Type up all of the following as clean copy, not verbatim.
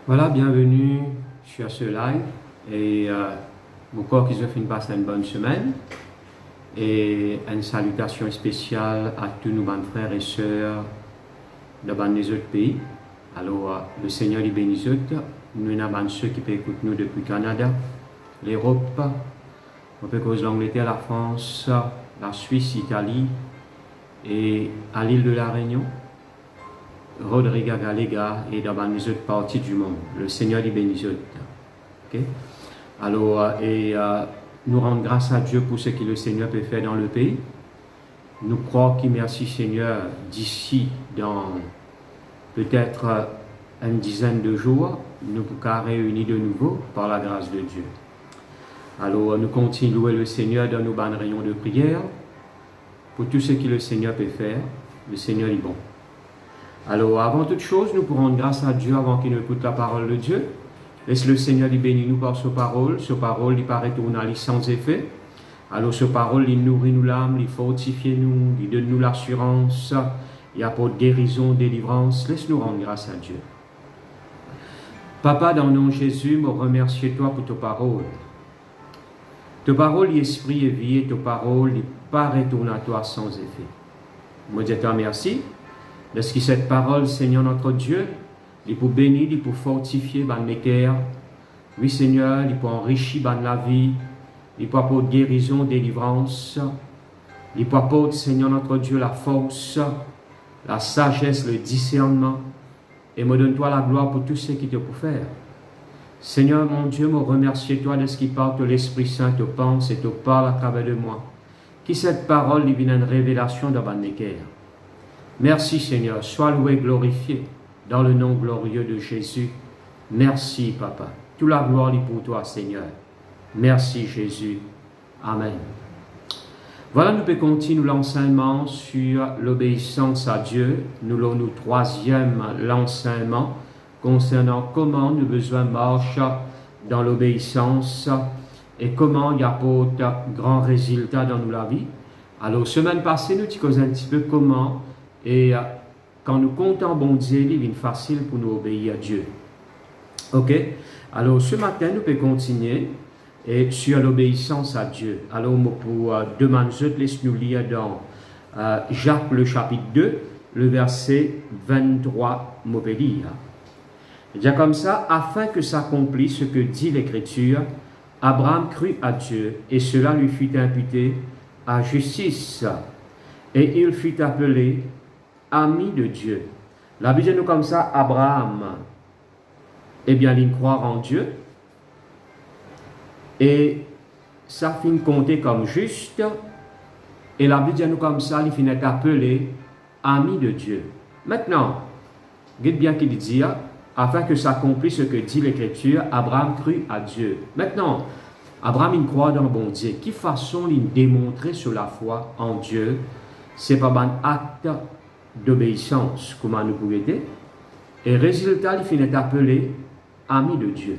Voilà, bienvenue sur ce live et beaucoup qui ont fait une bonne semaine et une salutation spéciale à tous nos bons frères et sœurs de les autres pays. Alors, le Seigneur les bénisse. Nous avons ceux qui peuvent écouter nous depuis le Canada, l'Europe, on peut cause l'Angleterre, la France, la Suisse, l'Italie et à l'île de la Réunion. Rodrigue Galega et dans les autres parties du monde. Le Seigneur les bénisse. Okay? Alors, nous rendons grâce à Dieu pour ce que le Seigneur peut faire dans le pays. Nous croyons qu'il merci Seigneur d'ici dans peut-être une dizaine de jours, nous pourrons réunir de nouveau par la grâce de Dieu. Alors, nous continuons à louer le Seigneur dans nos bonnes réunions de prière pour tout ce que le Seigneur peut faire. Le Seigneur est bon. Alors, avant toute chose, nous pourrons rendre grâce à Dieu avant qu'il nous écoute la parole de Dieu. Laisse le Seigneur lui bénir nous par sa parole. Sa parole, il paraît tourner sans effet. Alors, sa parole, il nourrit nous l'âme, il fortifie nous, il donne nous l'assurance, il apporte guérison, délivrance. Laisse-nous rendre grâce à Dieu. Papa, dans le nom de Jésus, me remercie toi pour ta parole. Ta parole, l'esprit est vie, et ta parole, il paraît tourner à toi sans effet. Moi, je te remercie. Parce que cette parole, Seigneur notre Dieu, il pour bénir, il pour fortifier mes cœurs. Oui, Seigneur, il pour enrichir la vie, il pour apporter guérison, délivrance. Il pour apporter, Seigneur notre Dieu, la force, la sagesse, le discernement. Et me donne-toi la gloire pour tout ce qui te pour faire. Seigneur, mon Dieu, me remercie toi de ce qui parle de l'Esprit Saint, te pense et te parle à travers de moi. Que cette parole devienne une révélation dans mes cœurs. Merci Seigneur, sois loué et glorifié dans le nom glorieux de Jésus. Merci Papa. Toute la gloire est pour toi Seigneur. Merci Jésus. Amen. Voilà, nous pouvons continuer l'enseignement sur l'obéissance à Dieu. Nous avons le troisième l'enseignement concernant comment nous besoin marcher dans l'obéissance et comment il apporte grands résultats dans la vie. Alors, semaine passée, nous avons causé un petit peu comment. Et quand nous comptons bon Dieu, il est facile pour nous obéir à Dieu. Ok? Alors ce matin, nous pouvons continuer sur l'obéissance à Dieu. Alors pour demander, laisse-nous lire dans Jacques le chapitre 2, le verset 23, nous pouvons lire. Il dit comme ça, afin que s'accomplisse ce que dit l'Écriture, Abraham crut à Dieu et cela lui fut imputé à justice. Et il fut appelé ami de Dieu. La Bible dit nous comme ça, Abraham, eh bien, il croit en Dieu, et ça finit compter comme juste, et la Bible dit nous comme ça, il finit appelé ami de Dieu. Maintenant, dites bien qu'il dit, afin que s'accomplisse ce que dit l'Écriture, Abraham crut à Dieu. Maintenant, Abraham, il croit dans bon Dieu. Qui façon il démontrer sur la foi en Dieu? C'est par un acte d'obéissance, comment nous pouvons aider. Et résultat, il finit appelé ami de Dieu.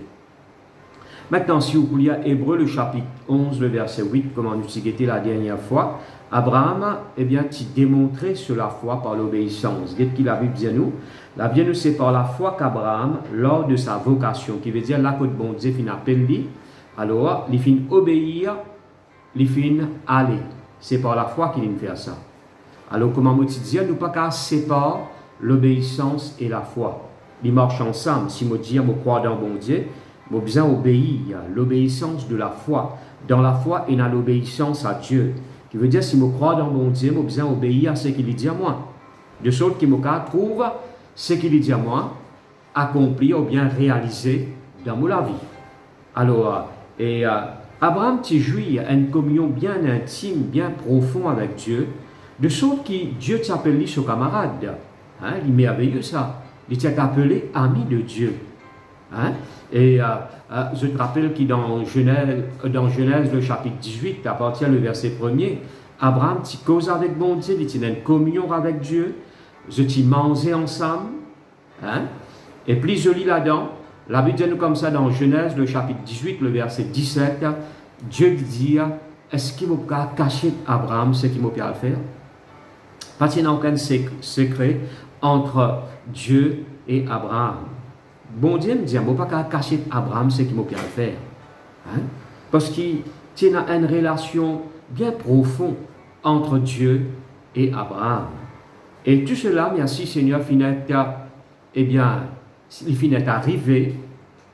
Maintenant, si vous voulez Hébreu, le chapitre 11, le verset 8, comment nous avons la dernière fois, Abraham, eh bien, il démontrait sur la foi par l'obéissance. Qu'est-ce qu'il a vu bien nous? La bien nous, c'est par la foi qu'Abraham, lors de sa vocation, qui veut dire là que bon Dieu finit appelé lui, alors, il finit obéir, il finit aller. C'est par la foi qu'il fait ça. Alors, comment je dis, nous pas qu'à séparer l'obéissance et la foi. Ils marchent ensemble. Si je dis, je crois dans bon Dieu, je besoin obéir. L'obéissance de la foi. Dans la foi, il y a l'obéissance à Dieu. Qui veut dire, si je crois dans bon Dieu, je besoin obéir à ce qu'il dit à moi. De sorte que je trouve ce qu'il dit à moi, accomplir ou bien réaliser dans ma vie. Alors, Abraham jouit une communion bien intime, bien profonde avec Dieu. De sorte que Dieu t'appelle son camarade. Hein? Il est merveilleux ça. Il t'a appelé ami de Dieu. Hein? Et je te rappelle que dans Genèse, le chapitre 18, à partir du verset 1er, Abraham t'y cause avec mon Dieu, il t'a une communion avec Dieu. Je t'y mangeais ensemble. Hein? Et puis je lis là-dedans, la Bible dit nous comme ça dans Genèse, le chapitre 18, le verset 17, Dieu dit, est-ce qu'il m'a caché Abraham ce qu'il m'a pu faire? Parce qu'il n'y a aucun secret entre Dieu et Abraham. bon Dieu me dit, je ne vais pas cacher Abraham ce qu'il m'a bien faire. Hein? Parce qu'il y a une relation bien profonde entre Dieu et Abraham. Et tout cela, merci Seigneur, eh bien, il finit arrivé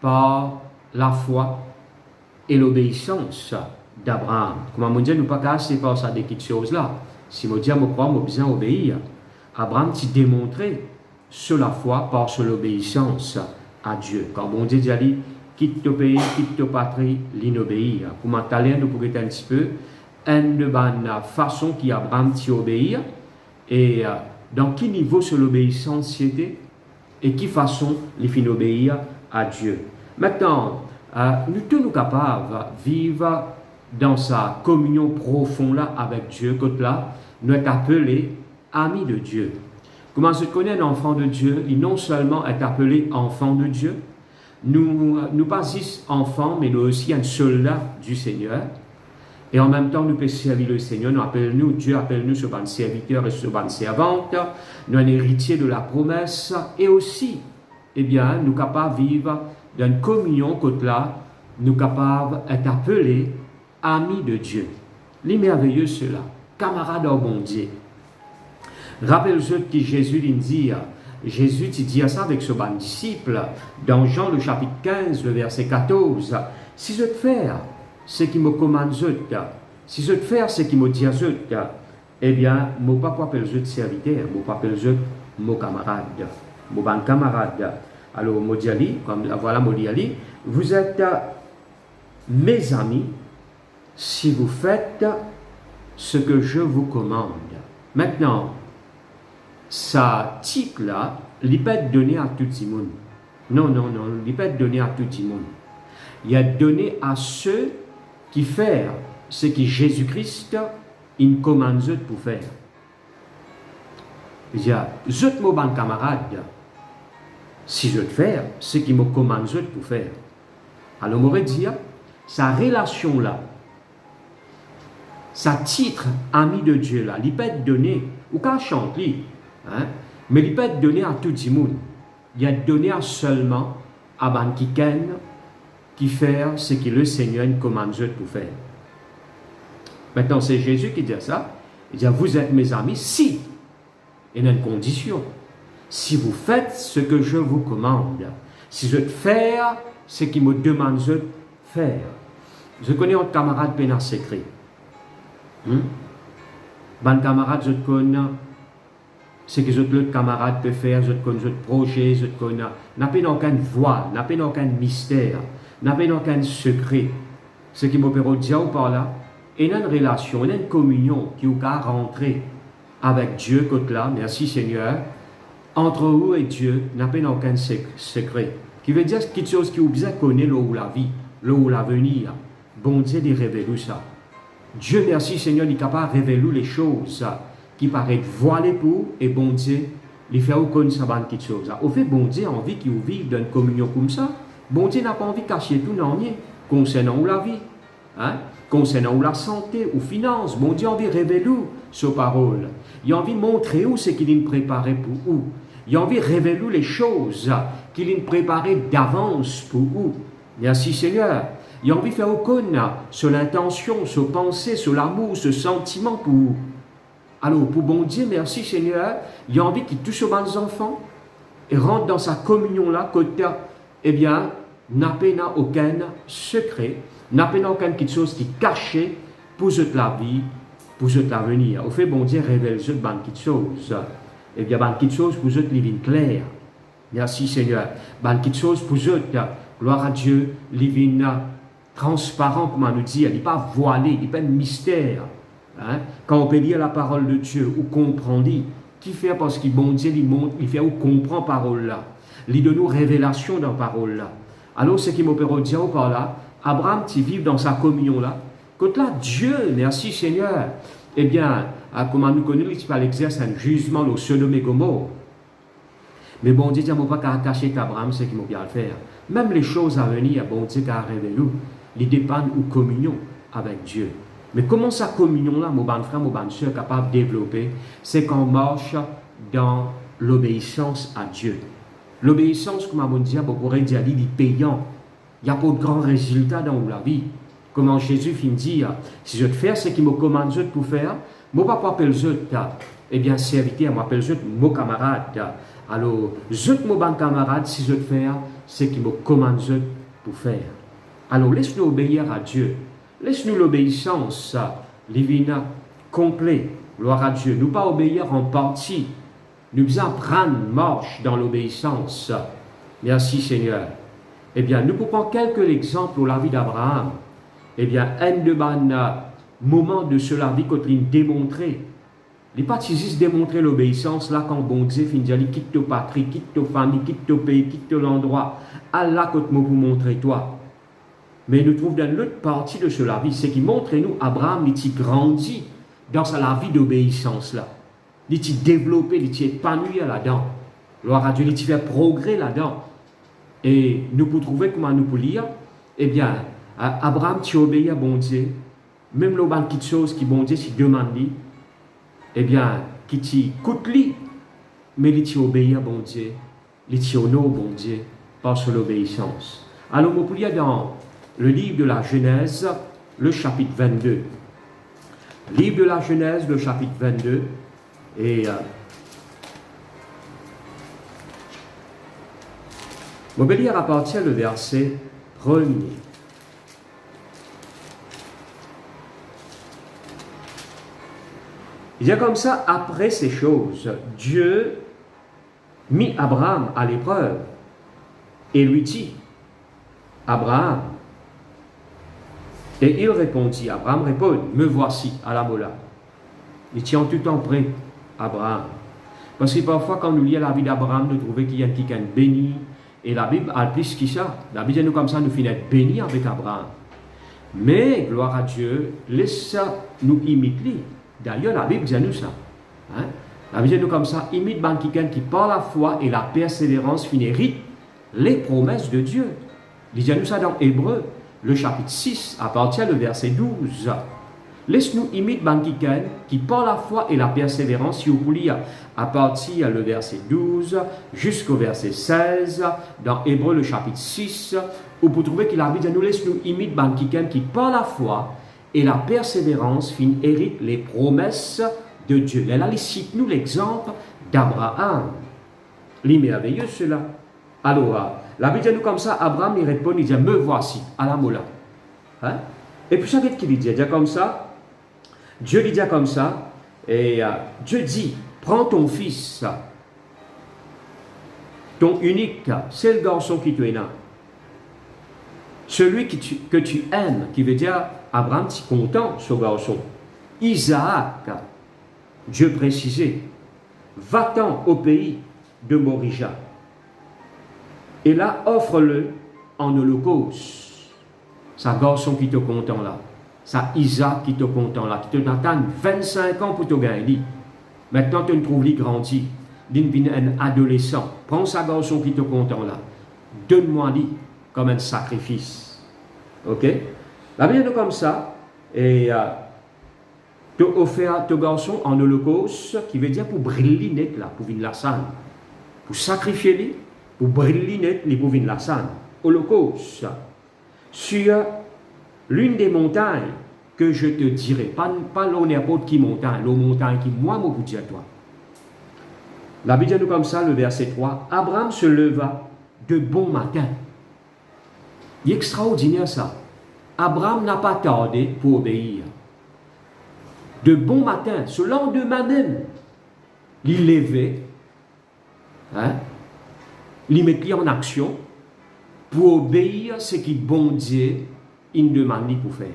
par la foi et l'obéissance d'Abraham. Comme on dit, nous ne pouvons pas casser par ça des petites choses-là. Si on dit, je crois, je besoin obéir. Abraham s'est démontré sur la foi par sur l'obéissance à Dieu. Quand on dit, quitte ton pays, quitte ta patrie, l'inobéir. Comme en talent, nous pourrions un petit peu une façon qui Abraham s'y obéir et dans quel niveau sur l'obéissance c'était et qui façon les fin obéir à Dieu. Maintenant, nous sommes capables de vivre dans sa communion profonde là avec Dieu, quand là, nous sommes appelés amis de Dieu. Comment se connaît un enfant de Dieu? Il non seulement est appelé enfant de Dieu, nous pas juste enfants, mais nous aussi un soldat du Seigneur. Et en même temps, nous pouvons servir le Seigneur. Dieu appelle-nous sur un serviteur et sur une servante. Nous un héritier de la promesse. Et aussi, eh bien, nous sommes capables de vivre dans une communion côté là, nous sommes capables d'être appelés amis de Dieu. Les merveilleux cela, camarades au bon Dieu. Rappelez-vous que Jésus dit, Jésus dit ça avec ce bon disciple, dans Jean le chapitre 15, le verset 14. Si je te fais ce qui me commande, si je te fais ce qui me dit, eh bien, je ne vais pas appeler de serviteur, je vais pas appeler mon camarade, mon bon camarade. Alors, Modiali, comme voilà Modiali, vous êtes mes amis si vous faites ce que je vous commande. Maintenant, ça titre-là, il peut être donné à tout le monde. Non, il peut être donné à tout le monde. Il est donné à ceux qui font ce que Jésus-Christ il commande pour faire. Il dit, je te mon camarade, si je te fais ce qu'il me commande pour faire. Alors, on aurait dit, sa relation-là, sa titre ami de Dieu, là, il peut être donné, ou qu'à chanter, hein, mais il peut être donné à tout le monde. Il est donné à seulement à ban qui fait ce que le Seigneur commande pour faire. Maintenant, c'est Jésus qui dit ça. Il dit, vous êtes mes amis si, il y a une condition, si vous faites ce que je vous commande, si je fais ce qu'il me demande de faire. Je connais un camarade pénal secret. Ban camarade, je connais ce que l'autre camarade peut faire, je connais notre projet, je connais. N'a pas aucun voile, n'a pas aucun mystère, n'a pas aucun secret. Ce qui m'opère dire par là, il y a une relation, il y a une communion qui vous a rentré avec Dieu, côté là, merci Seigneur, entre vous et Dieu, n'a pas aucun secret. Qui veut dire quelque chose qui vous bien connaît là où la vie, là où l'avenir. Bon Dieu, il révèle ça. Dieu, merci Seigneur, il est capable de révéler les choses qui paraissent voilées pour, et bon Dieu, il fait aucune savante quelque chose. Au fait, bon Dieu a envie qu'il vive dans une communion comme ça. Bon Dieu n'a pas envie de cacher tout non rien concernant la vie, hein? Concernant la santé ou finances. Bon Dieu a envie de révéler ses paroles. Il a envie de montrer où c'est qu'il a préparé pour où. Il a envie de révéler les choses qu'il a préparées d'avance pour où. Merci Seigneur. Il a envie de faire aucune sur l'intention, sur pensée, sur l'amour, ce sentiment pour où. Alors, pour bon Dieu, merci Seigneur, il a envie qu'il touche aux bonnes enfants et rentre dans sa communion là, côté, eh bien, n'a pas aucun secret, n'a pas aucun quelque chose qui est caché pour la vie, pour l'avenir. Au fait, bon Dieu révèle ce bonne quelque chose. Eh bien, bonne quelque chose pour eux living clair. Merci Seigneur. Bonne quelque chose pour eux, gloire à Dieu, living transparent, comme on nous dit, il n'est pas voilé, il n'est pas un mystère. Hein? Quand on peut lire la parole de Dieu ou comprendre, qui fait parce que bon Dieu il fait ou comprend la parole là, il donne nous révélation dans la parole là. Alors ce qui m'opère dire par là, Abraham qui vit dans sa communion là, quand là Dieu, merci Seigneur, eh bien, comment nous connaissons, il va exercer un jugement au Sodome et Gomorrhe. Mais bon Dieu, il ne va pas cacher qu'Abraham ce qu'il va faire. Même les choses à venir, bon Dieu, car révélé nous, ils dépendent ou communion avec Dieu. Mais comment sa communion-là, mon bon frère, mon bonne soeur, est capable de développer, c'est qu'on marche dans l'obéissance à Dieu. L'obéissance, comme on dit, on pourrait dire, il est payant. Il n'y a pas de grands résultats dans la vie. Comment Jésus finit dire, si je te fais ce qu'il me commande je pour faire, moi pas appeler je eh bien serviteur, moi appelle je mon camarade. Alors, je mon bon camarade, si je te fais ce qu'il me commande je pour faire. Alors, laisse-nous obéir à Dieu. Laisse-nous l'obéissance divine complète. Gloire à Dieu. Nous pas obéir en partie. Nous devons prendre marche dans l'obéissance. Merci Seigneur. Eh bien, nous pouvons quelques exemples de la vie d'Abraham. Eh bien, un de moments de cela vie qu'on a démontré. Les partisans démontrer l'obéissance là quand bon Dieu finit de dire quitte ta patrie, quitte ta famille, quitte ton pays, quitte l'endroit. Allah côté pour montrer toi. Mais nous trouvons dans l'autre partie de cela vie, c'est qui montre nous Abraham il grandit dans la vie d'obéissance là. Il s'est développé, il s'est épanoui là-dedans. Gloire à Dieu, il fait progrès là-dedans. Et nous pouvons trouver comment nous pouvons lire, eh bien, Abraham tu obéit à bon Dieu, même le ban de choses qui bon Dieu s'y demande, eh bien, qui t'y coûte lui, mais il t'y obéit à bon Dieu, il t'y honore bon Dieu par son obéissance. Alors, nous pouvons lire dans le livre de la Genèse, le chapitre 22. Livre de la Genèse, le chapitre 22, et on va lire à partir du verset 1er. Il y a comme ça, après ces choses, Dieu mit Abraham à l'épreuve et lui dit, Abraham, et il répondit, Abraham répond, me voici à la mola. Il tient tout le temps prêt, Abraham. Parce que parfois, quand nous lisons la vie d'Abraham, nous trouvons qu'il y a quelqu'un béni, et la Bible a plus que ça. La Bible dit nous comme ça, nous finissons bénis avec Abraham. Mais, gloire à Dieu, laisse nous imiter. D'ailleurs, la Bible dit nous ça. Hein? La Bible dit nous comme ça, imite quelqu'un qui par la foi et la persévérance hérite les promesses de Dieu. Il dit nous ça dans Hébreux, le chapitre 6, à partir du verset 12. Laisse-nous imiter quelqu'un qui par la foi et la persévérance, si vous voulez lire à partir du verset 12 jusqu'au verset 16, dans Hébreux le chapitre 6, où vous trouvez qu'il a dit nous laisse-nous imiter quelqu'un qui par la foi et la persévérance hérite les promesses de Dieu. Là, il cite nous l'exemple d'Abraham. L'immerveilleux cela. Alors, la Bible dit nous comme ça, Abraham il répond, il dit me voici à la mola. Hein? Et puis ça veut dire qu'il dit comme ça. Dieu lui dit comme ça, et Dieu dit, prends ton fils, ton unique, c'est le garçon qui te est là. Celui que tu aimes, qui veut dire, Abraham, tu es content, ce garçon. Isaac, Dieu précisait, va-t'en au pays de Morija. Et là, offre-le en holocauste. C'est un garçon qui te content là. C'est Isaac qui te content là, qui te attend 25 ans pour te gagner. Maintenant, tu te trouves lui grandi, un adolescent. Prends ce garçon qui te content là. Donne-moi lui comme un sacrifice. Ok? La Bible est comme ça. Et tu offres ton garçon en holocauste, qui veut dire pour briller net là, pour venir la scène. Pour sacrifier lui, pour briller net, pour venir la scène. Holocauste. Sur l'une des montagnes que je te dirai, pas n'importe qui montagne, la montagne qui moi me vous dis à toi. La Bible dit nous comme ça, le verset 3, Abraham se leva de bon matin. Il est extraordinaire ça. Abraham n'a pas tardé pour obéir. De bon matin, ce lendemain même, il levait, hein, il mettait en action pour obéir ce qui bon Dieu il demande pour faire.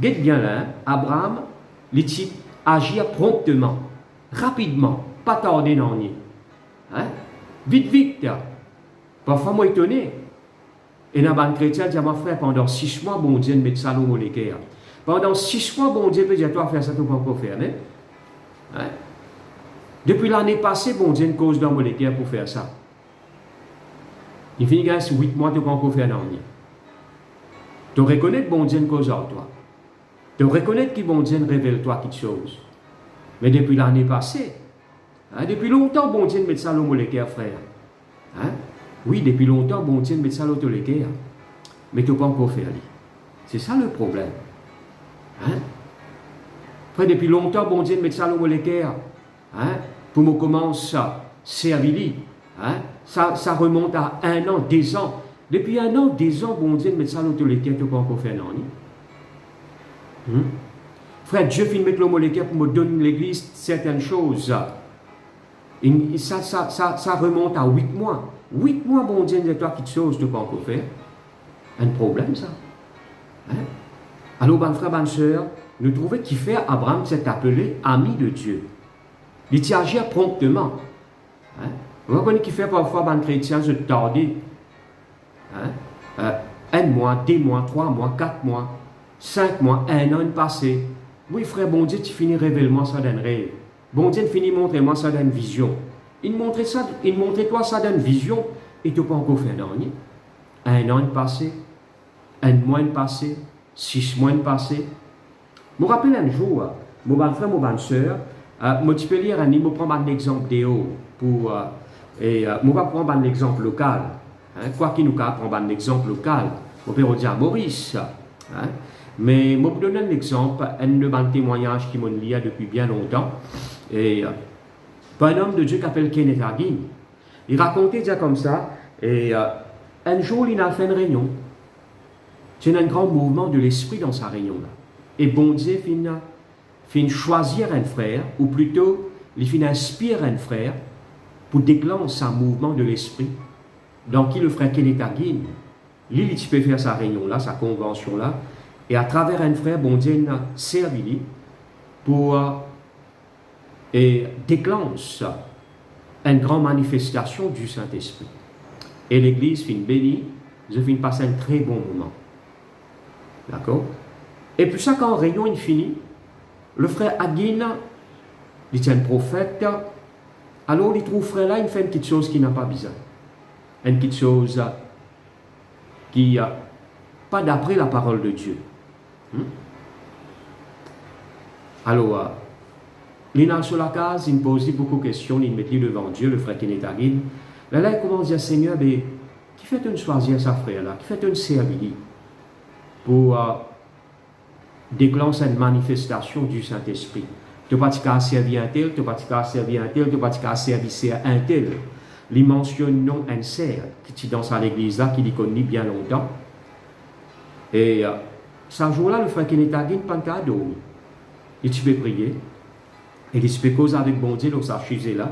Guette bien là, Abraham, il agit promptement, rapidement, pas tarder dans rien. Hein? Vite, vite. Parfois, moi étonné. Et dans le chrétien, dit à mon frère, pendant 6 mois, bon Dieu, met ça au l'équerre. Pendant 6 mois, bon Dieu peut dire, toi, faire ça, tu ne peux pas faire. Hein? Depuis l'année passée, bon Dieu, une cause dans mon l'équerre pour faire ça. Il finit 8 mois, tu ne peux pas faire dans rien. Tu reconnais que bon Dieu une cause à toi. Tu reconnais que bon Dieu révèle-toi quelque chose. Mais depuis l'année passée, hein, depuis longtemps, bon Dieu met ça l'homme l'équerre, frère. Hein? Oui, depuis longtemps, bon Dieu met ça l'auto mais tu n'as pas encore fait. C'est ça le problème. Hein? Après, depuis longtemps, bon Dieu met ça l'auto hein? Pour me commencer à servir. Hein? Ça remonte à 1 an, 2 ans. Depuis 1 an, 2 ans, bon Dieu met ça l'auto tu n'as pas encore fait. Non? Frère, Dieu finit mettre l'homo pour me donner l'église certaines choses. Ça remonte à 8 mois. 8 mois, bon Dieu, de toi, quelque chose, tu peux encore faire. Un problème, ça. Hein? Alors, ben frère, ben soeur, nous trouvons qu'il fait Abraham s'est appelé ami de Dieu. Il t'y agit promptement. Hein? Vous voyez qu'il fait parfois, ben chrétien, se tarder. Hein? 1 mois, 2 mois, 3 mois, 4 mois, 5 mois, 1 an passé. Oui, frère, bon Dieu, tu finis révèle-moi ça d'un rêve. Bon Dieu, finit montrer-moi ça d'une vision. Il montrait toi ça d'une vision et tu n'as pas encore fait un an passé, 1 mois passé, 6 mois passé. Je me rappelle un jour, mon bon frère, mon bonne soeur, je peux lire un livre, je prends un exemple d'Éo pour je vais prendre un exemple local. Hein, quoi qu'il nous prend un exemple local, on peut dire Maurice. Hein, mais je vais vous donner un exemple, un témoignage qui m'a lié depuis bien longtemps. Et un homme de Dieu qui s'appelle Kenneth Hagin. Il racontait déjà comme ça. Et un jour, il a fait une réunion. C'est un grand mouvement de l'esprit dans sa réunion là. Et bon Dieu finit choisir un frère, ou plutôt, il finit inspirer un frère pour déclencher un mouvement de l'esprit. Donc, le frère Kenneth Hagin, il peut faire sa réunion là, sa convention là. Et à travers un frère, bon Dieu a servi pour déclenche une grande manifestation du Saint-Esprit. Et l'Église finit bénie, je finis passer un très bon moment. D'accord? Et puis ça, quand réunion est finie, le frère Hagin, il est un prophète, alors il trouve frère là, il fait une petite chose qui n'a pas besoin. Une petite chose qui pas d'après la parole de Dieu. Alors, il est sur la case, il me pose beaucoup de questions, il me met devant Dieu, le frère Kenneth Hagin. Là, il commence à dire, Seigneur, mais, qui fait-on choisir sa frère là? Qui fait-on servir pour déclencher une manifestation du Saint-Esprit? Tu n'as pas qu'à servir un tel, tu n'as pas qu'à servir un tel, tu n'as pas qu'à servir un tel. Il mentionne non un serre qui est dans l'église là, qui l'y connaît bien longtemps. Et ce jour-là, le frère Kenneth Hagin n'a pas dormi. Il peut prier. Et il peut causer avec bon Dieu dans sa chaise là.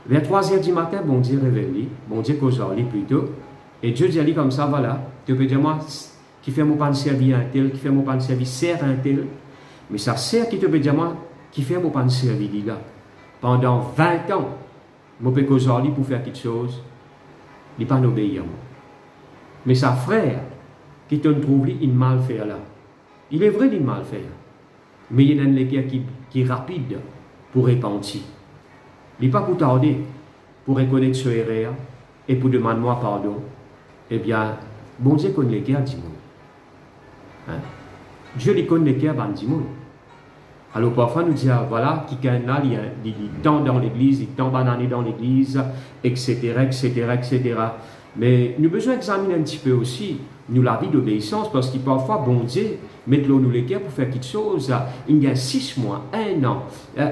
Vers 3h du matin, bon Dieu révèle, bon Dieu cause lui plutôt. Et Dieu dit comme ça, voilà, tu peux dire moi, qui fait mon pain servir un tel, qui fait mon pain servir sert un tel. Mais ça sert qui te peut dire moi, qui fait mon pain servir là. Pendant 20 ans, je peux causer lui pour faire quelque chose, il n'est pas obéir. Mais sa frère, qui te trouve il mal fait là. Il est vrai qu'il mal fait. Mais il y a un léguer qui est rapide pour repentir. Il n'est pas pour tarder pour reconnaître ce erreur et pour demander moi pardon. Eh bien, bon Dieu connaît les guerres, dis-moi. Hein? Dieu les connaît les guerres, dis-moi. Alors parfois nous disons, voilà, qui est là, il tombe dans l'église, il tombe banane dans l'église, etc., etc., etc. Mais nous devons examiner un petit peu aussi nous la vie d'obéissance, parce que parfois, bon Dieu, mettre-le nous les cœurs pour faire quelque chose, il y a 6 mois, 1 an,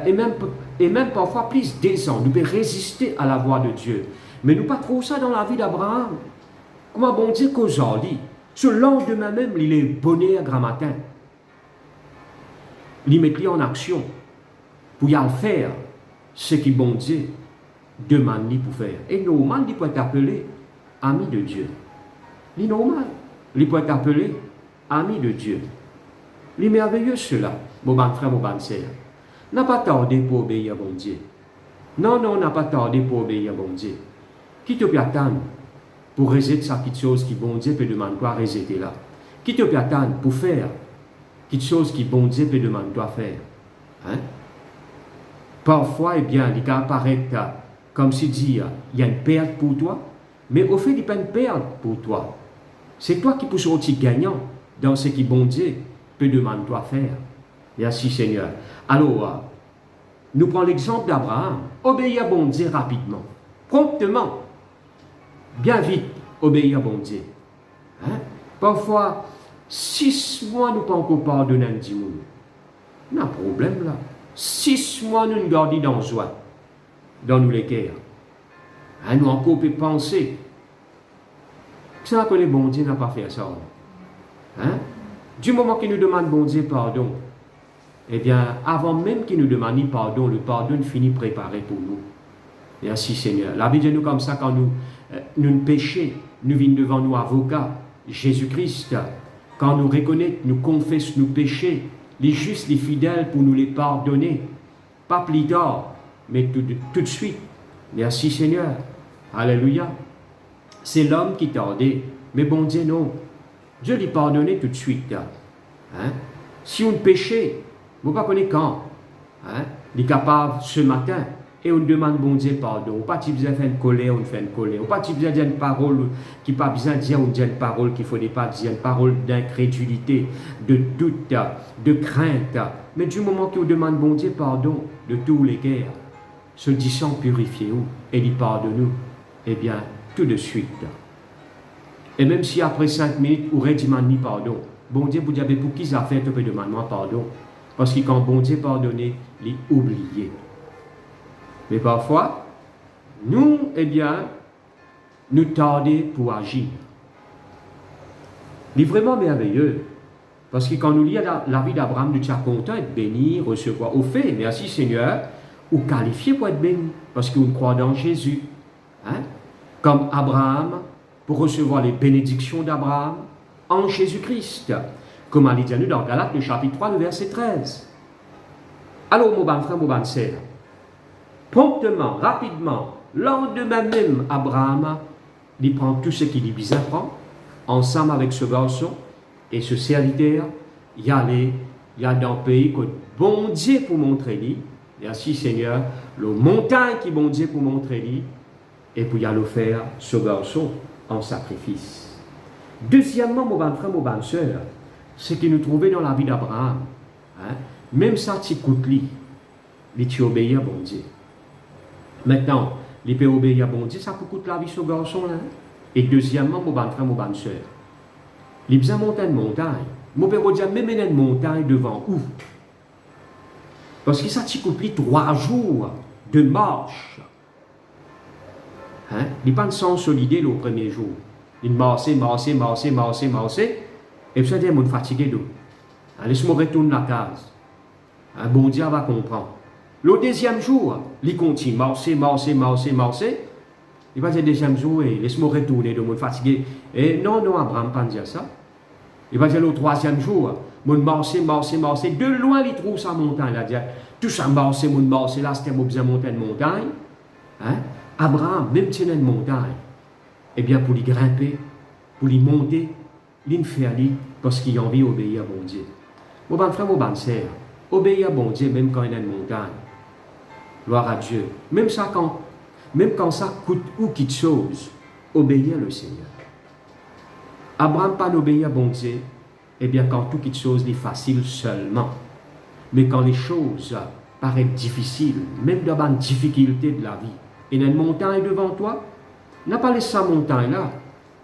et même parfois plus 2 ans, nous pouvons résister à la voix de Dieu. Mais nous pas trop ça dans la vie d'Abraham. Comment bon Dieu qu'aujourd'hui, ce lendemain même, il est bonheur grand matin. Il met en action pour y aller faire ce que bon Dieu demande pour faire. Et normal, il peut être appelé ami de Dieu. C'est normal. Il peut être appelé ami de Dieu. C'est merveilleux cela, mon bon frère, mon bonne sœur. N'a pas tardé pour obéir à bon Dieu. Non, n'a pas tardé pour obéir à bon Dieu. Qui te peut attendre pour résoudre ça, quelque chose qui bon Dieu peut demander toi à résoudre là? Qui te peut attendre pour faire quelque chose qui bon Dieu peut demander toi à faire? Hein? Parfois, eh bien, il peut apparaître comme si dit, il y a une perte pour toi, mais au fait, il n'y a pas une perte pour toi. C'est toi qui peux sortir gagnant dans ce que bon Dieu peut demander toi à faire. Merci Seigneur. Alors, nous prenons l'exemple d'Abraham. Obéir à bon Dieu rapidement, promptement. bien vite obéir à bon Dieu. Hein? Parfois, 6 mois nous pas encore pardonner un dimanche. Il y a un problème là. 6 mois nous gardons dans joie, dans nous les cœurs. Hein, nous encore peut penser. Ça que les bon Dieu n'a pas fait ça. Hein? Du moment qu'il nous demande bon Dieu pardon, eh bien, avant même qu'il nous demande pardon, le pardon finit préparé pour nous. Merci Seigneur. La Bible dit nous comme ça quand nous péchons, nous venons devant nous avocat, Jésus-Christ. Quand nous reconnaissons, nous confessons nos péchés, les justes, les fidèles pour nous les pardonner. Pas plus tard, mais tout de suite. Merci Seigneur. Alléluia. C'est l'homme qui tardait. Mais bon Dieu, non. Dieu lui pardonnait tout de suite. Hein? Si on péchait, vous ne pouvez pas connaître quand. Hein? Il est capable ce matin. Et on demande bon Dieu pardon. On pas besoin de faire une colère, on fait une colère. On pas besoin de dire une parole qui pas besoin de dire, on dit une parole qu'il faut pas dire, une parole d'incrédulité, de doute, de crainte. Mais du moment qu'on demande bon Dieu pardon de tous les guerres, se disant purifiez-vous et il pardonne-nous, eh bien, tout de suite. Et même si après 5 minutes, on demande pardon, bon Dieu, vous dites, pour qui ça fait, tu peux demander pardon. Parce que quand bon Dieu pardonne, il est oublié. Mais parfois, nous, eh bien, nous tardons pour agir. Il est vraiment merveilleux. Parce que quand nous lisons la vie d'Abraham, nous sommes contents d'être bénis, recevoir au fait. Merci Seigneur, ou qualifiés pour être bénis. Parce qu'on croit dans Jésus. Hein? Comme Abraham, pour recevoir les bénédictions d'Abraham en Jésus-Christ. Comme il dit nous dans Galates, le chapitre 3, le verset 13. Alors, mon bon frère, mon bonne sœur, promptement, rapidement, lendemain même, Abraham, il prend tout ce qu'il lui besoin prendre, ensemble avec ce garçon et ce serviteur, il y a dans le pays que bon Dieu pour montrer lui, merci Seigneur, le montagne qui bon Dieu pour montrer lui, et pour y aller faire ce garçon en sacrifice. Deuxièmement, mon bon frère, mon bonne soeur, ce que nous trouvons dans la vie d'Abraham, hein, même ça, tu coûtes lui, il obéit à bon Dieu. Maintenant, il peut obéir à bon Dieu, ça peut coûter la vie ce garçon-là. Et deuxièmement, mon bon frère, mon bonne soeur, il besoin monter une montagne. Mon père dire même une montagne devant où? Parce que ça te coûte 3 jours de marche. Hein? Il n'est pas sans solider le premier jour. Il marche. Et puis ça dit, il est fatigué d'eau. Laisse-moi retourner la case. Un bon Dieu va comprendre. Le deuxième jour, il continue, marcher. Il va dire le deuxième jour, laisse-moi retourner, de mon fatigué. Et non, Abraham, pas dire ça. Il va dire le troisième jour, mon marcher. De loin, il trouve sa montagne. Il va dire, tout ça marcher, là, c'était besoin de monter une montagne. Hein? Abraham, même si il y a une montagne, eh bien, pour lui grimper, pour lui monter, il fait aller parce qu'il a envie d'obéir à bon Dieu. Mon bon frère, mon bonne sœur, obéir à bon Dieu, même quand il y a une montagne. Gloire à Dieu. Même quand ça coûte ou quelque chose, obéir le Seigneur. Abraham pas obéir à bon Dieu, eh bien quand tout quelque chose est facile seulement. Mais quand les choses paraissent difficiles, même dans une difficulté de la vie, et il y a une montagne devant toi, n'a pas laissé cette montagne-là,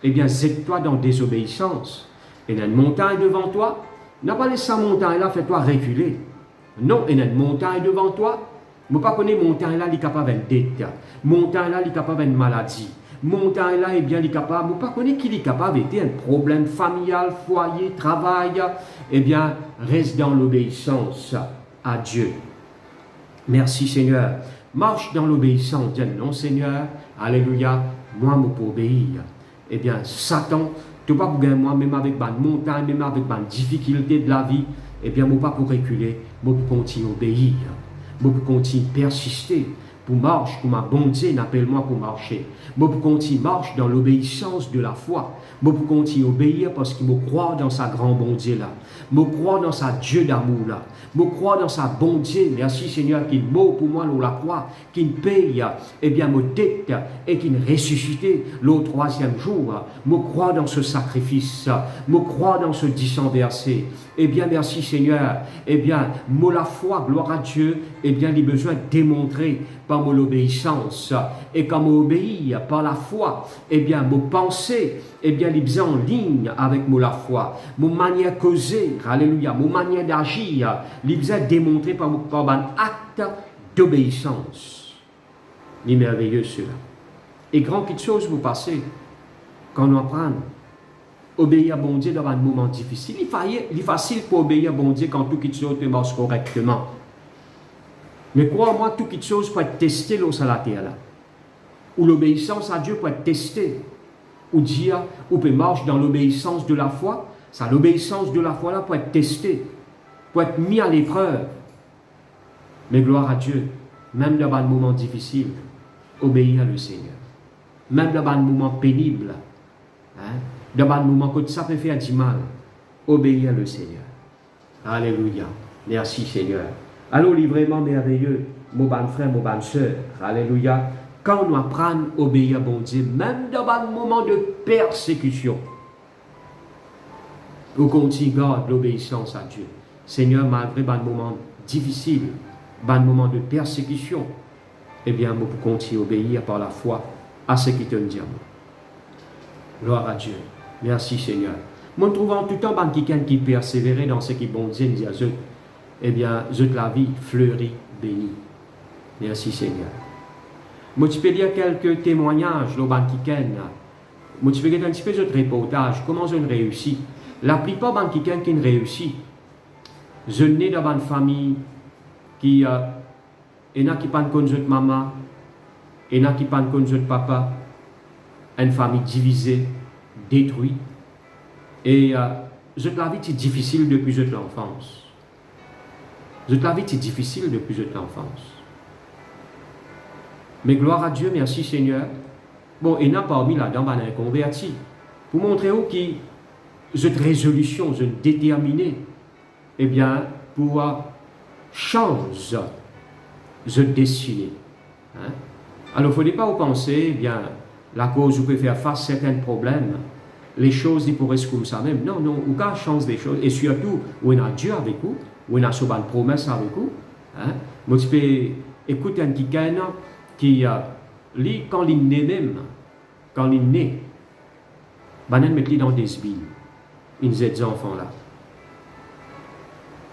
eh bien jette-toi dans désobéissance. Et il y a une montagne devant toi, n'a pas laissé cette montagne-là, fais-toi reculer. Non, il y a une montagne devant toi, je ne sais pas connaître montagne-là, il est capable de dette. Montagne-là, il est capable de maladie. Montagne-là, eh bien, il est capable, je ne sais pas connaître qu'il est capable d'être un problème familial, foyer, travail. Eh bien, reste dans l'obéissance à Dieu. Merci Seigneur. Marche dans l'obéissance. Dis non Seigneur, alléluia, moi, je peux obéir. Eh bien, Satan, tu ne peux pas gagner moi, même avec ma montagne, même avec ma difficulté de la vie, eh bien, je ne peux pas réculer, je peux continuer à obéir. Je peux continuer à persister pour marcher, pour ma bonté, n'appelle-moi pour marcher. Je peux continuer à marcher dans l'obéissance de la foi. Je peux continuer à obéir parce que je crois dans sa grande bonté là. Je crois dans sa Dieu d'amour là. Je crois dans sa bonté. Merci Seigneur qui meurt pour moi la croix, qui me paye, eh bien, me dette et qui me ressuscite le 3e jour. Je crois dans ce sacrifice. Je crois dans ce 10 verset. Eh bien, merci Seigneur. Eh bien, moi la foi, gloire à Dieu, eh bien, il a besoin de démontrer par mon obéissance. Et quand mon obéis par la foi, eh bien, mon pensée, eh bien, il est en ligne avec mon la foi. Mon manière de causer, alléluia, mon manière d'agir, il est démontré par un acte d'obéissance. C'est merveilleux cela. Et grand quelque chose vous passez quand on apprend obéir à bon Dieu dans un moment difficile. Il est facile pour obéir à bon Dieu quand tout quelque chose marche correctement. Mais crois-moi, tout quelque chose peut être testé sur la terre là. Ou l'obéissance à Dieu peut être testée. Ou dire, ou peut marcher dans l'obéissance de la foi. Ça, l'obéissance de la foi là peut être testée, peut être mis à l'épreuve. Mais gloire à Dieu, même dans un moment difficile, obéir à le Seigneur. Même dans un moment pénible, hein, dans un moment que ça peut faire du mal, obéir à le Seigneur. Alléluia. Merci Seigneur. Alors, il est vraiment merveilleux, mon bon frère, mon bonne soeur. Alléluia. Quand on apprend à obéir à bon Dieu, même dans un moment de persécution, on continue à garder l'obéissance à Dieu. Seigneur, malgré un moment difficile, un moment de persécution, eh bien, on peut continuer à obéir par la foi à ce qui te dit. Gloire à Dieu. Merci Seigneur. Moi, je trouve en tout temps quelqu'un qui persévérait dans ce qui bon Dieu dit à eux. Eh bien, la vie fleurit, bénie. Merci Seigneur. Moi, tu peux dire quelques témoignages, le banquiken. Moi, tu peux dire un petit peu de reportage, comment je réussis. La plupart des banquiken qui réussit, je nais dans une famille qui il y en a qui parlent comme de maman, il y en a qui parlent comme de papa, une famille divisée, détruite. Et la vie est difficile depuis l'enfance. La vie est difficile depuis l'enfance. Mais gloire à Dieu, merci Seigneur. Bon, il y en a parmi là-dedans, un converti. Pour montrer où qui, cette résolution, cette déterminée, eh bien, pour changer cette destinée. Hein? Alors, il ne faut pas vous penser, eh bien, la cause vous peut faire face à certains problèmes, les choses, ils pourraient se comme ça même. Non, non, ou quand change des choses, et surtout, où il y a Dieu avec vous, où il y a souvent une promesse avec vous. Hein? Moi, tu peux écouter un qui lit quand il naît même, quand il naît, il met dans des billes, il y a des enfants là.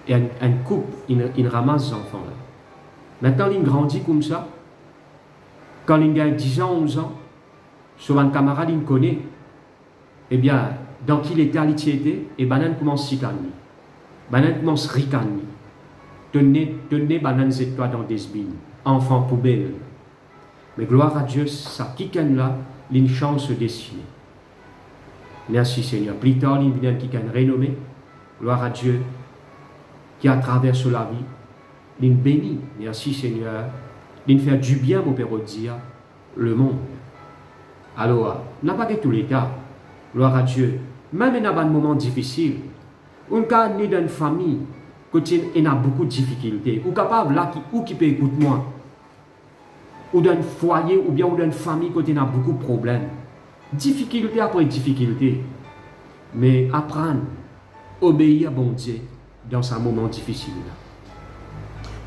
Et un couple, il ramasse ces enfants là. Maintenant, il grandit comme ça. Quand il a 10 ans, 11 ans, souvent un camarade, il connaît. Eh bien, dans quel état il était, et Banan commence à s'y Banan commence à ricaner. Tenez Banan et toi dans des billes. Enfant poubelle. Mais gloire à Dieu, ça quitte là, une chance destinée. Merci Seigneur. Plus tard, il vient qui a renommé. Gloire à Dieu, qui a traversé la vie. Il bénit. Merci Seigneur. Il fait du bien, mon Père, dire le monde. Alors, n'a pas que tous les cas. Gloire à Dieu. Même dans un moment difficile, on est né dans une famille qui a beaucoup de difficultés, ou capable là qui peut écouter moi, ou d'un foyer, ou bien d'une famille qui a beaucoup de problèmes. Difficulté après difficulté. Mais apprendre, obéir à bon Dieu dans un moment difficile.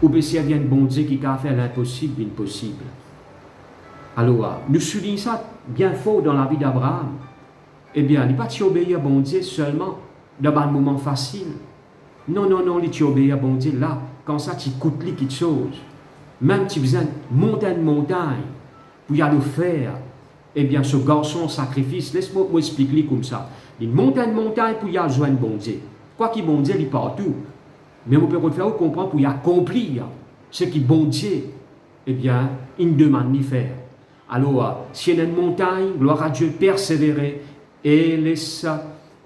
Ou bien servir un bon Dieu qui a fait l'impossible impossible. Alors, nous soulignons ça bien fort dans la vie d'Abraham. Eh bien, il n'est pas obéir à bon Dieu seulement dans un moment facile. Non, non, non, il obéir à bon Dieu là, quand ça, tu coûtes quelque chose. Même tu besoin de monter une montagne pour y aller faire. Eh bien, ce garçon sacrifice, laisse-moi expliquer comme ça. Il monte une montagne pour y aller joindre bon Dieu. Quoi qu'il bon Dieu, il est partout. Mais on peut faire comprendre pour y accomplir ce qui bon Dieu, eh bien, il demande de faire. Alors, si il y a une montagne, gloire à Dieu, persévérer et laisse,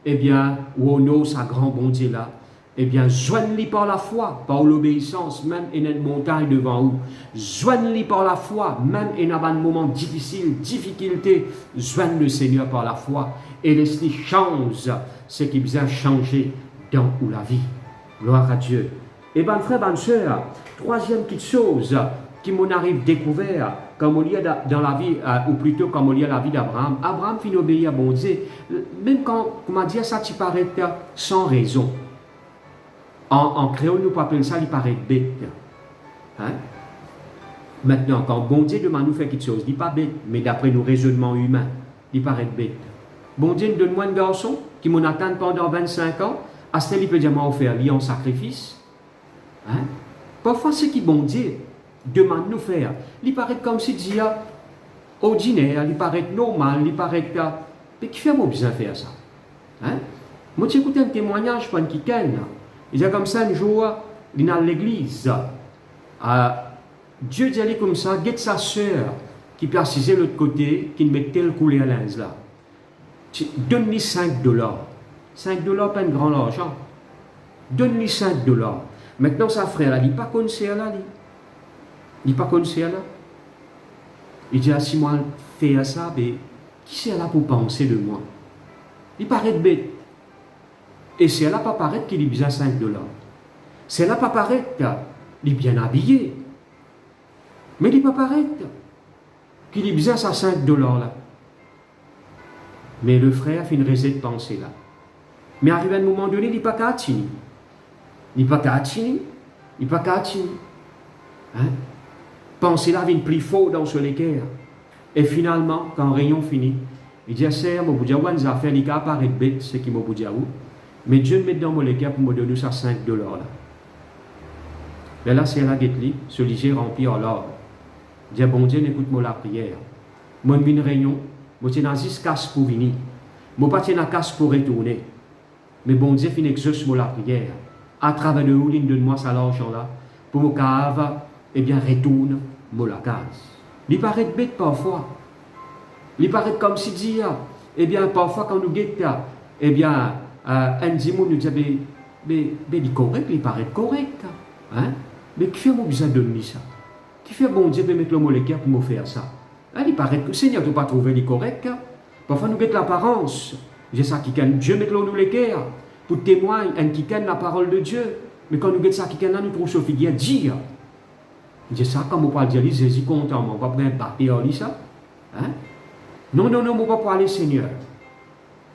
eh bien, où on ose sa grand bon Dieu là, eh bien, joignez-les par la foi, par l'obéissance, même il y a une montagne devant vous. Joignez-les par la foi, même il y a un moment difficile, difficulté, joignez le Seigneur par la foi et laissez-les changer ce qui vient changer dans la vie. Gloire à Dieu. Et bien, frère, bonne soeur, troisième petite chose qui m'en arrive découvert, comme il y a dans la vie, ou plutôt comme il y a la vie d'Abraham. Abraham finit obéir à bon Dieu, même quand, comment dire, ça tu paraît sans raison. En créole, nous appelons ça, il paraît bête. Hein? Maintenant, quand bon Dieu demande nous faire quelque chose, il n'est pas bête, mais d'après nos raisonnements humains, il paraît bête. Bon Dieu nous donne-moi un garçon qui m'en attend pendant 25 ans, à ce il peut dire m'a offert lui en sacrifice. Hein? Parfois, ce qui bon Dieu demande nous faire, il paraît comme si Dieu ordinaire, il paraît normal, il paraît mais qui fait mon besoin faire ça? Hein? Moi, j'ai écouté un témoignage pour un quelqu'un. Il dit comme ça un jour, il est dans l'église. Dieu dit comme ça, guette sa soeur qui plaçait de l'autre côté, qui ne met tel coulé à l'ins là. Donne-lui $5. $5, pas un grand argent. Donne-lui $5. Maintenant, sa frère, il n'est pas connu là. Il n'est pas connu là. Il dit, si moi je fais ça, mais qui c'est là pour penser de moi? Il paraît bête. Et c'est là pas paraître qu'il est bien $5. C'est là pas paraître qu'il est bien habillé. Mais il ne peut pas paraître qu'il est bien ça $5 là. Mais le frère fait une raison de penser là. Mais arrivé à un moment donné, il n'est pas qu'à atteindre. Il n'est pas qu'à atteindre. Il n'est pas qu'à atteindre. Hein? Penser là vient plus fort dans ce l'équerre. Et finalement, quand réunion finit, il dit, c'est mon boudia, on a fait, il a apparaît bête, c'est qui mon boudia où. Mais Dieu me met dans mon l'équerre pour me donner ça $5 là. Mais là, c'est la guette-li, ce léger rempli en l'or. Il dit, bon Dieu, écoute-moi la prière. Moi, je viens une réunion, je suis dans 10 casses pour venir. Je ne suis pas dans casse pour retourner. Mais bon Dieu, finit exauce moi la prière. À travers de où, il donne-moi ça l'argent là, pour mon cave, eh bien, retourne moi la case. Il paraît bête parfois. Il paraît comme si dit, eh bien, parfois quand nous guettons, eh bien, un dimon nous dit, mais il est correct, il paraît correct. Hein? Mais qui fait mon besoin de lui ça? Qui fait bon Dieu de mettre le molécule pour me faire ça? Hein, il paraît que le Seigneur ne peut pas trouver les corrects. Parfois nous guettons l'apparence. J'ai ça qui gagne. Dieu met le nous l'équerre pour témoigner un qui gagne la parole de Dieu. Mais quand nous guettons ça qui gagne là, nous trouvons Sophie qui a dit. J'ai ça, quand on parle de dire, Jésus content, on va pas battre ça. Hein? Non, on ne va pas parler Seigneur.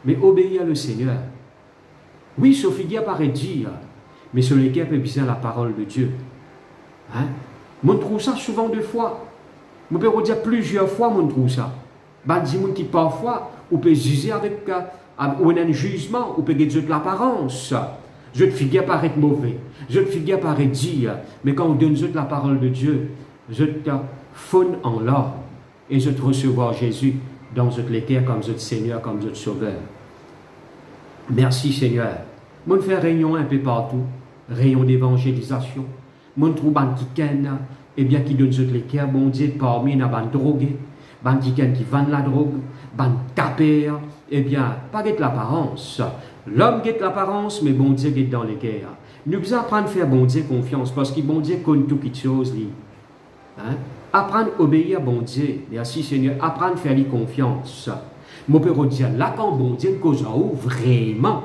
Mais obéir le Seigneur. Oui, Sophie qui apparaît dire, mais sur lesquels peut bien la parole de Dieu. Hein? On trouve ça souvent deux fois. On peut dire plusieurs fois, on trouve ça. Il y a qui parfois, on peut juger avec un jugement, on peut dire de l'apparence. Je te figure paraître mauvais, je te figure paraître dire, mais quand on donne la parole de Dieu, je te faune en l'or et je te recevoir Jésus dans votre l'équerre comme votre Seigneur, comme votre Sauveur. Merci Seigneur. Moi, je fais réunion un peu partout, rayon d'évangélisation. Moi, je trouve qui eh bien, qui donne votre l'équerre, bon Dieu, parmi les drogués, qui vendent la drogue, tapeurs, eh bien, pas de l'apparence. L'homme guette l'apparence, mais bon Dieu guette dans les guerres. Nous devons apprendre à faire bon Dieu confiance, parce que bon Dieu connaît tout quelque chose. Hein? Apprendre à obéir à bon Dieu. Merci Seigneur. Apprendre à faire lui confiance. Mon père dire, là quand bon Dieu cause en haut, vraiment.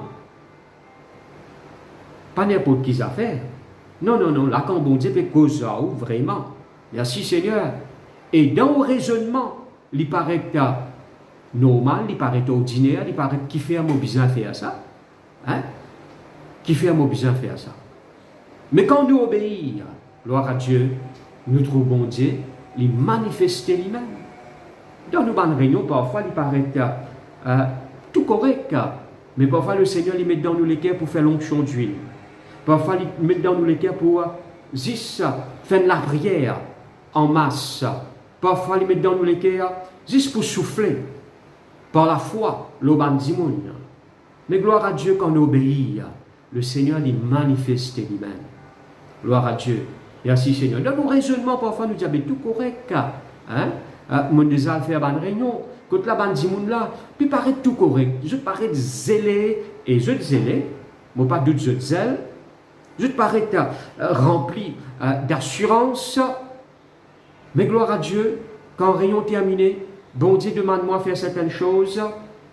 Pas n'importe qui a fait. Non, là quand bon Dieu peut cause en haut, vraiment. Merci Seigneur. Et dans le raisonnement, il paraît normal, il paraît ordinaire, il paraît qui fait un mot besoin faire ça. Hein? Qui fait un mot besoin faire ça. Mais quand nous obéissons, gloire à Dieu, nous trouvons Dieu, il manifeste lui-même. Dans nos bonnes réunions, parfois, il paraît tout correct, mais parfois le Seigneur il met dans nous l'équerre pour faire l'onction d'huile. Parfois, il met dans nous l'équerre pour juste faire la prière en masse. Parfois, il met dans nous l'équerre juste pour souffler. Par la foi, l'oban dimoun. Mais gloire à Dieu quand on obéit, le Seigneur il manifeste lui-même. Gloire à Dieu. Merci Seigneur. Dans nos raisonnements, parfois nous disons, mais tout correct. Hein? Mon déjà fait une réunion. Quand la bande dimoun là, puis paraît tout correct. Je parais zélé, et je zélé, moi pas doute je zèle. Je parais rempli d'assurance. Mais gloire à Dieu, quand réunion terminé, bon Dieu demande-moi de faire certaines choses,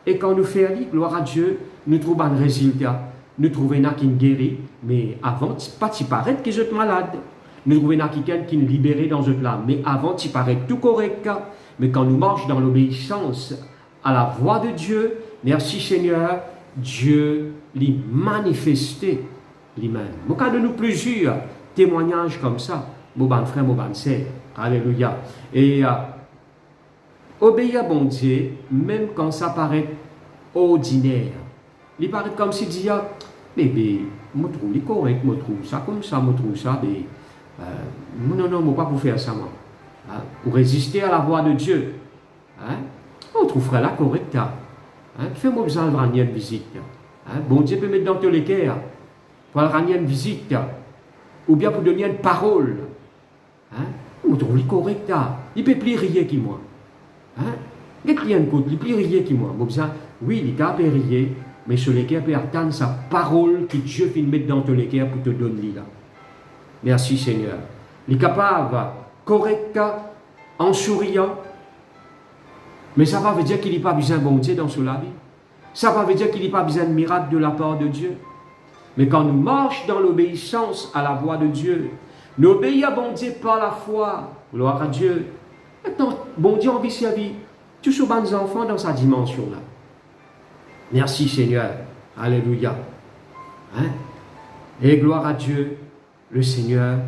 et quand nous faisons, gloire à Dieu, nous trouvons un résultat. Nous trouvons qui guérit, mais avant, pas tu paraît que je suis malade. Nous trouvons quelqu'un qui est libéré dans notre âme, mais avant, tu paraît tout correct. Mais quand nous marchons dans l'obéissance à la voix de Dieu, merci Seigneur, Dieu l'y manifesté lui-même. Au cas de nous plusieurs témoignages comme ça, mon bon frère, mon bonne sœur. Alléluia. Et obéir à bon Dieu, même quand ça paraît ordinaire. Il paraît comme si dit, bébé, je trouve correct, je trouve ça comme ça, je trouve ça, mais non, je ne peux pas pour faire ça, moi. Hein? Pour résister à la voix de Dieu. Hein? On trouverait là correct. Hein? Fais-moi besoin de rendre une visite. Hein? Bon Dieu peut mettre dans tous les cœurs pour rendre une visite. Ou bien pour donner une parole. Hein? On trouve correct. Il peut plus rire que moi. Hein? Il peut plus rire que moi. Oui, il peut rire, mais sur les cœurs peut attendre sa parole que Dieu finit mettre dans tous les cœurs pour te donner là. Merci Seigneur. Il est capable, correct, en souriant. Mais ça ne veut dire qu'il n'y a pas besoin de bon Dieu dans la vie. Ça ne veut dire qu'il n'y a pas besoin de miracle de la part de Dieu. Mais quand nous marchons dans l'obéissance à la voix de Dieu, nous obéissons à bon Dieu par la foi. Gloire à Dieu. Maintenant, bon Dieu envie sa vie. Tous ces bons enfants dans sa dimension là. Merci Seigneur. Alléluia. Hein? Et gloire à Dieu, le Seigneur,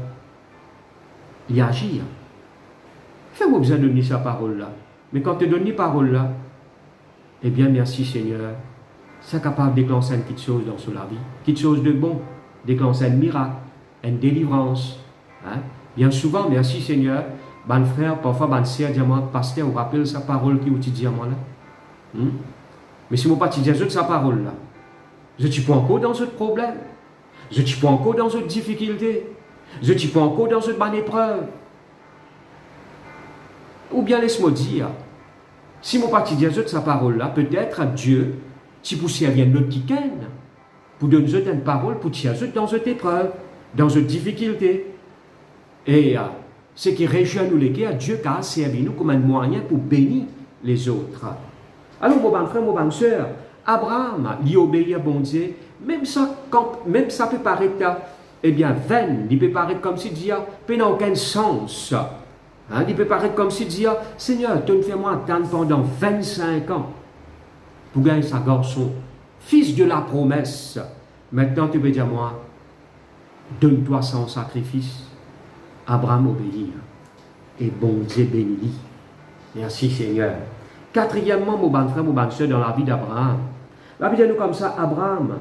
il agit. Fais-moi besoin de donner sa parole là. Mais quand tu donnes la parole là, eh bien merci Seigneur, c'est capable de déclencher quelque chose dans la vie, quelque chose de bon, déclencher un miracle, une délivrance. Hein? Bien souvent, merci Seigneur, mon frère, parfois mon sœur, diamant, pasteur, vous rappelle sa parole qui est diamant là. Mais si je ne pas dire sa parole là, je ne suis pas encore dans ce problème, je ne suis pas encore dans cette difficulté, je ne suis pas encore dans cette bonne épreuve. Ou bien laisse-moi dire, si mon parti dit sa parole là, peut-être Dieu, si vous serviez notre qui pour donner une parole pour tirer dans cette épreuve, dans cette difficulté. Et ce qui réjouit nous les cœurs, Dieu a servi nous comme un moyen pour bénir les autres. Alors, mon bon frère, mon bonne soeur, Abraham, il obéit à bon Dieu, même ça peut paraître, eh bien, vain, il peut paraître comme si Dieu n'a aucun sens. Hein, il peut paraître comme si Dieu, Seigneur, tu me fais moi attendre pendant 25 ans pour gagner sa garçon, fils de la promesse. Maintenant, tu peux dire moi, donne-toi son sacrifice. Abraham obéit. Et bon Dieu bénit. Merci Seigneur. Quatrièmement, mon bon frère, mon bonne soeur, dans la vie d'Abraham. La vie de nous comme ça, Abraham,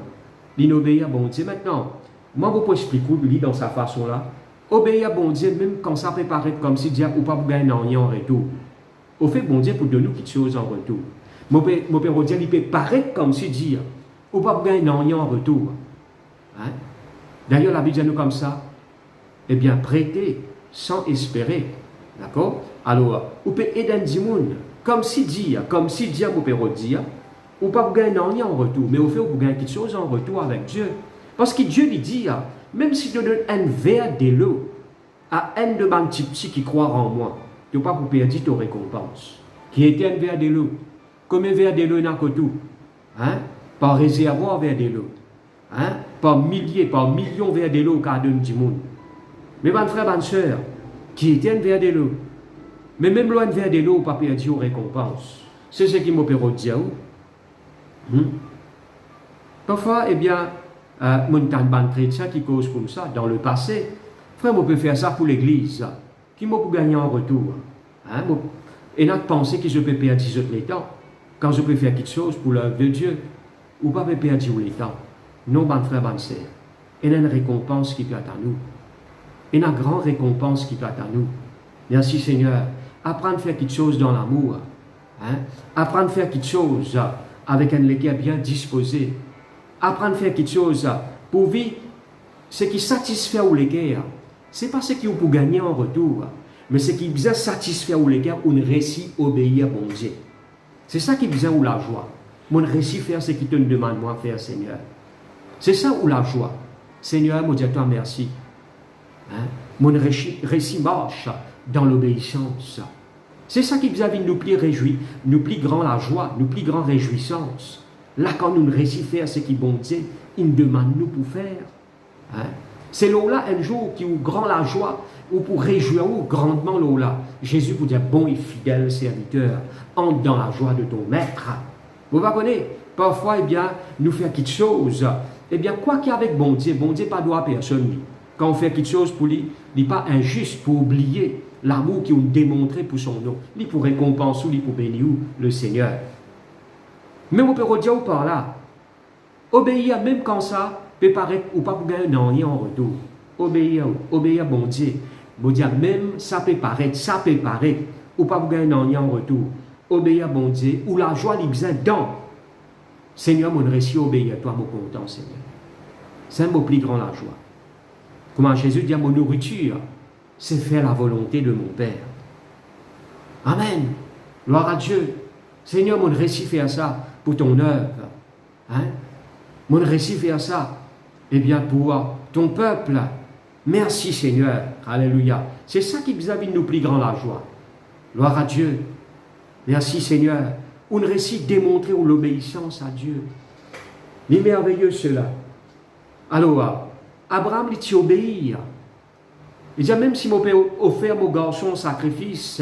il obéit à bon Dieu. Maintenant, moi, je peux expliquer lui dans sa façon-là. Obéir à bon Dieu, même quand ça peut paraître comme si Dieu n'a pas gagner rien en retour. Au fait, bon Dieu pour donner quelque chose en retour. Mon père Dieu, il peut paraître comme si Dieu n'a pas gagner rien en retour. Hein? D'ailleurs, la vie de nous comme ça, eh bien, prêter sans espérer. D'accord? Alors, on peut aider un monde, comme si Dieu, mon père Dieu, ou pas gagner rien en retour, mais au fait, on gagne quelque chose en retour avec Dieu. Parce que Dieu lui dit, même si tu donnes un verre de l'eau à un de mes petits qui croient en moi, tu ne vas pas pour perdre ta récompense. Qui était un verre de l'eau. Combien de verres de l'eau il y a que tout? Hein? Par réservoir verre de l'eau. Hein? Par milliers, par millions de verres de l'eau qu'a donné du monde. Mais mon frère, ma soeur, qui était un verre de l'eau. Mais même loin de verre de l'eau, pas perdre ta récompense. C'est ce qui m'opère au Dieu. Parfois, eh bien, mon tant chrétien qui cause comme ça dans le passé, frère, on peut faire ça pour l'église, qui m'a pour gagner en retour. Hein? Et n'a pensé que je peux perdre les temps, quand je peux faire quelque chose pour l'œuvre de Dieu, ou pas perdre les temps. Non, mon frère, mon sœur, il y a une récompense qui peut être à nous. Il y a une grande récompense qui peut être à nous. Merci Seigneur. Apprendre à faire quelque chose dans l'amour. Hein? Apprendre à faire quelque chose avec un cœur bien disposé. Apprendre à faire quelque chose pour vivre ce qui satisfait ou les cœurs. Ce n'est pas ce qui est pour gagner en retour, mais ce qui est satisfaire ou les cœurs, on réussit à obéir à bon Dieu. C'est ça qui est besoin ou la joie. On réussit à faire ce qui te demande moi faire, Seigneur. C'est ça ou la joie. Seigneur, moi dis à toi merci. Hein? Mon récit marche dans l'obéissance. C'est ça qui vient nous plus réjouir, nous plus grand la joie, nous plus grand réjouissance. Là, quand nous réussissons à faire ce qui est bon Dieu, il nous demande nous pour faire. Hein? C'est là un jour qui est grand la joie, ou pour réjouir grandement là. Jésus pour dire bon et fidèle serviteur, entre dans la joie de ton maître. Vous comprenez? Parfois, eh bien, nous faire quelque chose. Eh bien, quoi qu'il y ait avec bon Dieu pas droit à personne. quand on fait quelque chose pour lui, il n'est pas injuste pour oublier l'amour qu'il a démontré pour son nom. Il pour récompenser, il pour bénir le Seigneur. Mais on peut redire par là, obéir même quand ça peut paraître ou pas pour gagner rien en retour. Obéir à bon Dieu. Bon Dieu, même ça peut paraître, ou pas pour gagner rien en retour. Obéir à bon Dieu, ou la joie lui besoin dans. Seigneur, mon récit obéir à toi, mon content, Seigneur. C'est un mot plus grand la joie. Comment Jésus dit à mon nourriture, c'est faire la volonté de mon Père. Amen. Gloire à Dieu. Seigneur, mon récit fait ça pour ton œuvre. Hein? Mon récit fait ça, eh bien, pour ton peuple. Merci Seigneur. Alléluia. C'est ça qui vous a mis nous plus grand la joie. Gloire à Dieu. Merci Seigneur. On récit démontrer l'obéissance à Dieu. Il est merveilleux cela. Alors, Abraham dit obéir. Il dit même si mon père offert mon garçon en sacrifice,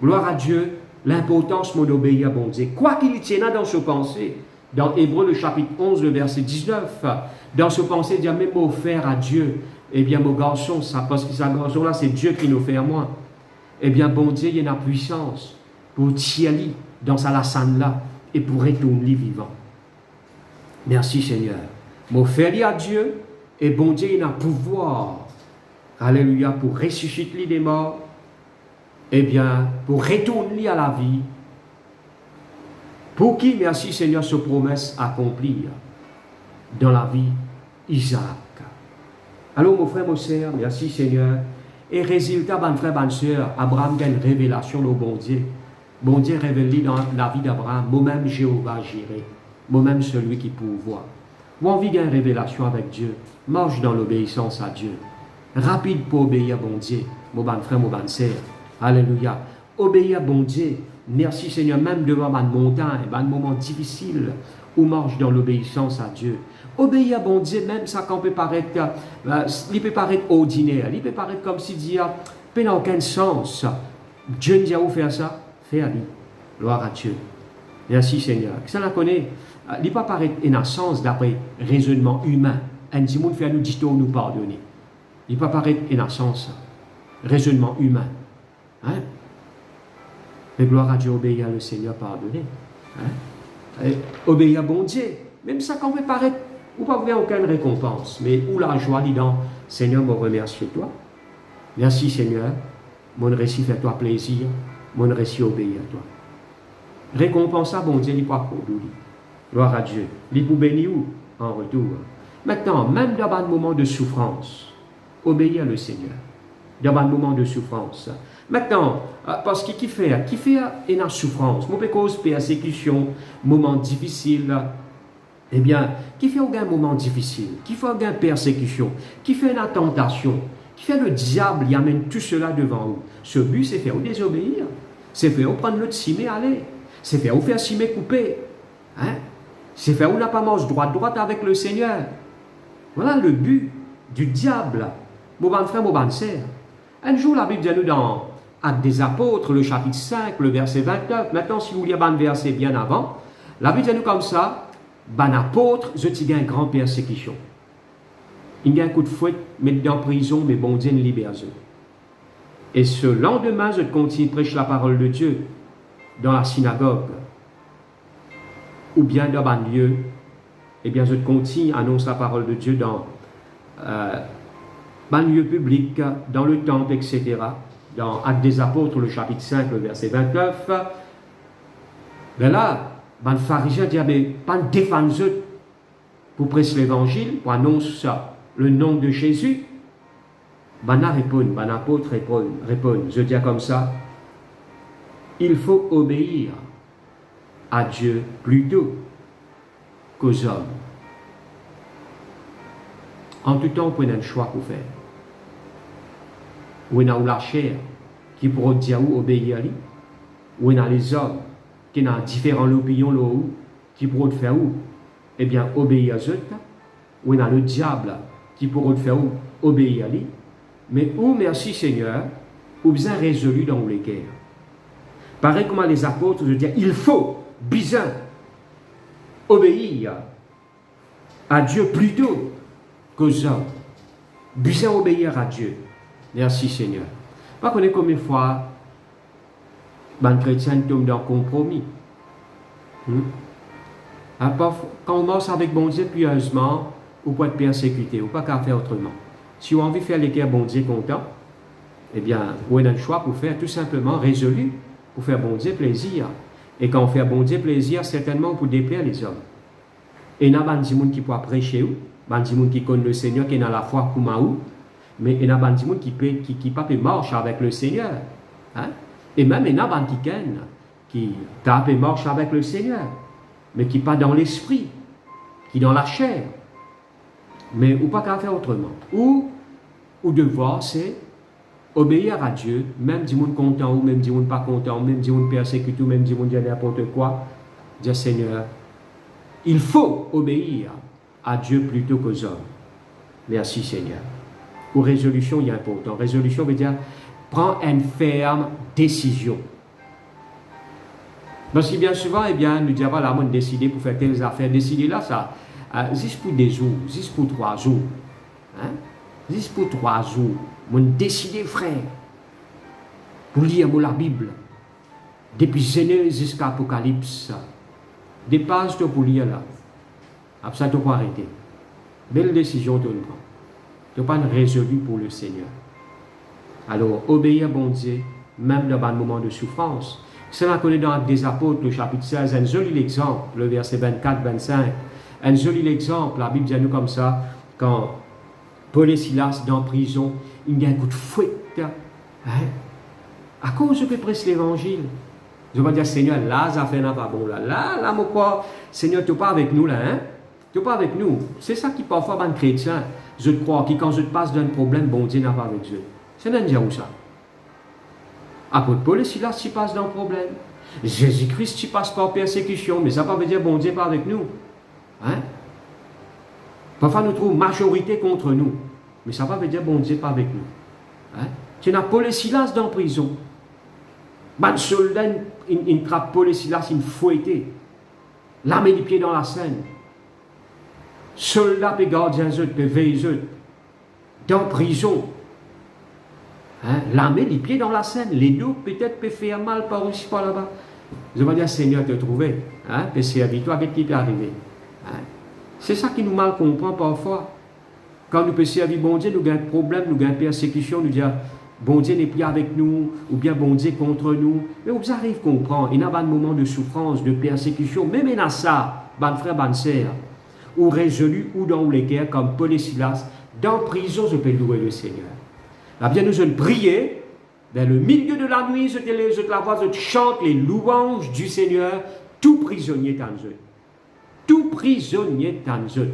gloire à Dieu, l'importance mon obéir à bon Dieu. Quoi qu'il tienne dans ce pensée, dans Hébreux le chapitre 11, le verset 19, dans ce pensée, il dit même offert à Dieu, eh bien mon garçon, ça, parce que ce garçon là, c'est Dieu qui nous fait à moi. Eh bien bon Dieu, il y a une puissance pour tirer dans sa lassane là et pour retourner vivant. Merci Seigneur. Mon faire à Dieu, et bon Dieu, il a pouvoir, alléluia, pour ressusciter des morts, eh bien, pour retourner à la vie. Pour qui, merci Seigneur, ce promesse accomplie dans la vie Isaac. Alors, mon frère, mon sœur, merci Seigneur. Et résultat, mon frère, ma soeur, Abraham a une révélation au bon Dieu. Bon Dieu révèle dans la vie d'Abraham, moi-même Jéhovah Jireh, moi-même celui qui pourvoit. Ou envie d'une révélation avec Dieu, marche dans l'obéissance à Dieu. Rapide pour obéir à bon Dieu, mon bon frère, mon bonne sœur. Alléluia. Obéir à bon Dieu. Merci Seigneur, même devant ma montagne, un moment difficile, ou marche dans l'obéissance à Dieu. Obéir à bon Dieu, même ça quand peut paraître, il peut paraître ordinaire, il peut paraître comme si Dieu n'a aucun sens. Dieu nous dit à vous faire ça, fais-le. Gloire à Dieu. Merci Seigneur. Ça la connaît. Il ne peut pas paraître un sens d'après raisonnement humain. Un petit monde fait nous dit nous pardonner. Il ne peut pas paraître un sens raisonnement humain. Hein? Mais gloire à Dieu, obéir à le Seigneur, pardonner. Hein? Et obéir à bon Dieu. Même ça, quand on peut paraître, ou pas avoir aucune récompense, mais où la joie dit dans Seigneur, me remercie toi. Merci Seigneur. Mon récit fait toi plaisir. Mon récit obéir à toi. Récompense à bon Dieu, il n'est pas pour nous. Gloire à Dieu. Il pour bénir en retour. Maintenant, même dans un moment de souffrance, obéir à le Seigneur. Dans un moment de souffrance. Maintenant, parce que qui fait une souffrance, mon cause persécution, moment difficile, eh bien, qui fait aucun moment difficile, qui fait aucun persécution, qui fait une tentation, qui fait le diable, il amène tout cela devant vous. Ce but, c'est faire vous désobéir. C'est faire vous prendre le cimé aller. C'est faire vous faire cimé couper. Hein? C'est faire vous n'a pas marche droite avec le Seigneur. Voilà le but du diable. Mon bon frère, mon bonne sœur. Un jour, la Bible dit nous dans Actes des Apôtres, le chapitre 5, le verset 29. Maintenant, si vous lisez un verset bien avant, la Bible dit nous comme ça, ban apôtre, je t'y gagne une grande persécution. Il y a un coup de fouet, mettre dans prison, mais bon Dieu ne libère eux. Et ce lendemain, je continue de prêcher la parole de Dieu dans la synagogue, ou bien dans un lieu, eh bien, je continue à annoncer la parole de Dieu dans un lieu public, dans le temple, etc. Dans Actes des Apôtres, le chapitre 5, le verset 29. Ben là, le pharisien dit, mais pas défendre pour prêcher l'évangile, pour annoncer le nom de Jésus. Ben apôtre répond, je dis comme ça, il faut obéir à Dieu plutôt qu'aux hommes. En tout temps, on peut un choix pour faire. Ou on a la chair qui pourra dire où obéir à lui, ou on a les hommes qui ont différentes opinions qui pourront faire où, eh bien, obéir à eux, ou on a le diable qui pourra faire où, obéir à lui, mais où, merci Seigneur, ou bien résolu dans les guerres. Pareil comme les apôtres, je dis, il faut bien obéir à Dieu plutôt qu'aux hommes. Besoin obéir à Dieu. Merci Seigneur. Pas connaître combien de fois les chrétiens tombent dans le compromis. Quand on marche avec bon Dieu pieusement, ou pas être persécuté, ou pas qu'à faire autrement. Si on a envie de faire l'équerre bon Dieu content, eh bien, on a le choix pour faire tout simplement résolu, pour faire bon Dieu plaisir. Et quand on fait bon Dieu plaisir, certainement pour déplaire les hommes. Et il y a des gens qui peuvent prêcher, des gens qui connaissent le Seigneur, qui sont dans la foi comme nous, mais il y a des gens qui ne peuvent pas marcher avec le Seigneur. Hein? Et même il y a des gens qui marchent avec le Seigneur, mais qui ne sont pas dans l'esprit, qui sont dans la chair. Mais ou pas qu'à faire autrement. Ou devoir, c'est obéir à Dieu, même si on est content, ou même si on n'est pas content, même si on est persécuté, ou même si on dit n'importe quoi. Dire Seigneur, il faut obéir à Dieu plutôt qu'aux hommes. Merci Seigneur. Pour résolution, il est important. Résolution veut dire prends une ferme décision. Parce que bien souvent, eh bien, nous disons, voilà, on a décidé pour faire telles affaires. Décider là, ça, juste pour des jours, juste pour 3 jours. Hein? Juste pour 3 jours. On a décidé, frère, pour lire la Bible. Depuis Genèse jusqu'à Apocalypse. Des pages pour lire là. Après ça, tu peux arrêter. Belle décision, tu prends. Tu n'as pas résolu pour le Seigneur. Alors, obéir bon Dieu, même dans un moment de souffrance. Cela connaît dans des apôtres, le chapitre 16, un joli exemple, le verset 24-25. Un joli exemple, la Bible dit à nous comme ça, quand Paul et Silas dans la prison, il y a un coup de fouette. Hein? À cause de prêcher l'évangile. Je vais dire, Seigneur, là, ça fait pas bon. Là, mon quoi, Seigneur, tu n'es pas avec nous, là, hein? Tu n'es pas avec nous. C'est ça qui, parfois, dans les chrétiens, je crois, que quand je te passe d'un problème, bon Dieu n'a pas avec Dieu. C'est même dire où ça? Apôtre Paul et Silas, tu passes dans le problème. Jésus-Christ, tu passes par persécution, mais ça ne veut pas dire, bon Dieu, pas avec nous. Hein? Parfois, nous trouvons majorité contre nous, mais ça ne veut pas dire, bon Dieu, pas avec nous. Hein? Tu as Paul et Silas dans la prison. Un soldat, il trappe Paul et Silas, il fouetté. La met les pieds dans la Seine. Soldat et gardien, et veilleux, dans la prison. Hein? La met les pieds dans la Seine. Les deux, peut-être, peuvent faire mal par ici, par là-bas. Je vais dire, Seigneur, te trouver. Hein? Peut servir toi, qu'est-ce qui peut arriver? Hein? C'est ça qui nous mal comprend parfois. Quand nous peut servir bon Dieu, nous avons un problème, nous avons une persécution, nous disons, bon Dieu n'est plus avec nous, ou bien bon Dieu contre nous. Mais vous arrivez à comprendre, il y a un moment de souffrance, de persécution, même il y a ça, ban frère, ban sœur, ou résolu, ou dans les guerres, comme Paul et Silas, dans la prison, je peux louer le Seigneur. Là, bien, nous allons prier, dans le milieu de la nuit, je te la voix, je te chante les louanges du Seigneur, tout prisonnier dans eux. Tout prisonnier dans eux.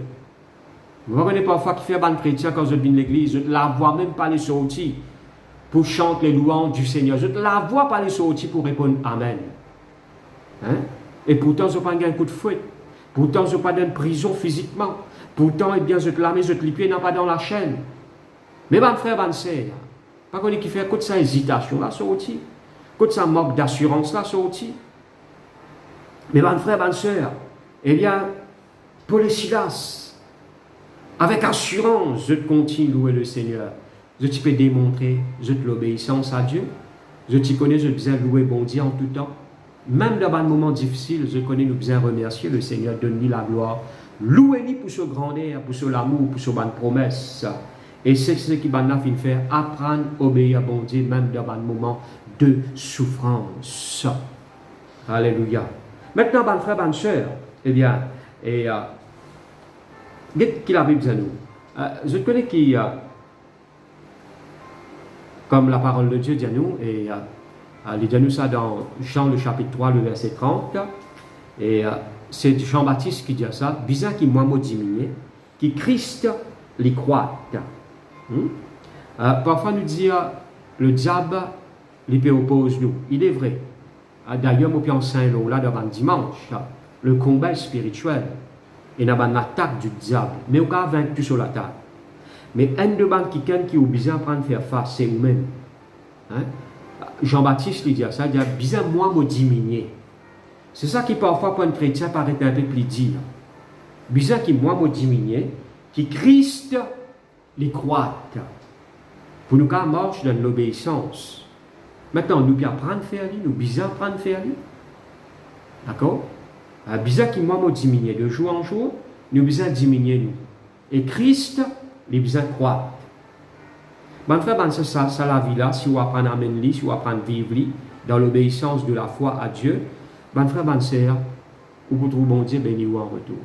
Vous voyez parfois qui fait un chrétien quand je viens de l'église, je ne la vois même pas les sortir pour chanter les louanges du Seigneur. Je ne la vois pas les sortir pour répondre Amen. Hein? Et pourtant, je n'ai pas un coup de fouet. Pourtant, je n'ai pas d'une prison physiquement. Pourtant, eh bien, je te la mets, je te l'ai non pas dans la chaîne. Mais mon frère, mon sœur, pas qu'on est qui fait, côté sa hésitation là, sorti. Côté sa manque d'assurance là, sorti. Mais mon frère, mon sœur, eh bien, Paul et Silas, avec assurance, je continue louer le Seigneur. Je te peux démontrer, je te l'obéissance à Dieu. Je te connais, je besoin louer bon Dieu en tout temps. Même dans un moment difficile, je connais, nous besoin remercier le Seigneur, donne-lui la gloire. Louez-lui pour ce grandeur, pour ce l'amour, pour ce bonne promesse. Et c'est ce qui va nous faire apprendre à obéir à bon Dieu, même dans un moment de souffrance. Alléluia. Maintenant, bonne frère, bonne soeur, eh bien, qu'est-ce qu'il a besoin de nous? Je connais qui, comme la parole de Dieu dit à nous, et il dit à nous ça dans Jean le chapitre 3, le verset 30, et c'est Jean-Baptiste qui dit ça, bizarre qui moi diminué, qui Christ les croit. Parfois nous dit le diable les peut oppose nous, il est vrai. D'ailleurs, moi, en Saint-Lô, là, devant dimanche, le combat est spirituel. Il y a une attaque du diable. Mais on a vaincu sur l'attaque. Mais un de qui est besoin de faire face, c'est vous-même. Hein? Jean-Baptiste lui dit ça, il dit, bizarre, moi, me diminuer. C'est ça qui, parfois, pour un chrétien, paraît un peu plus dire. Bizarre qui, moi, me diminuer, qui Christ les croître. Pour nous qu'à marche dans l'obéissance. Maintenant, nous bien apprendre à faire, nous bien apprendre à faire. D'accord? Bizarre qui m'a diminué de jour en jour, nous bien diminuer nous. Et Christ, les bien croître. Ben frère, ben ça la vie là, si vous apprenez à mener, si vous apprenez à vivre dans l'obéissance de la foi à Dieu, ben frère, ben sœur, vous trouvez bon Dieu béni ou en retour.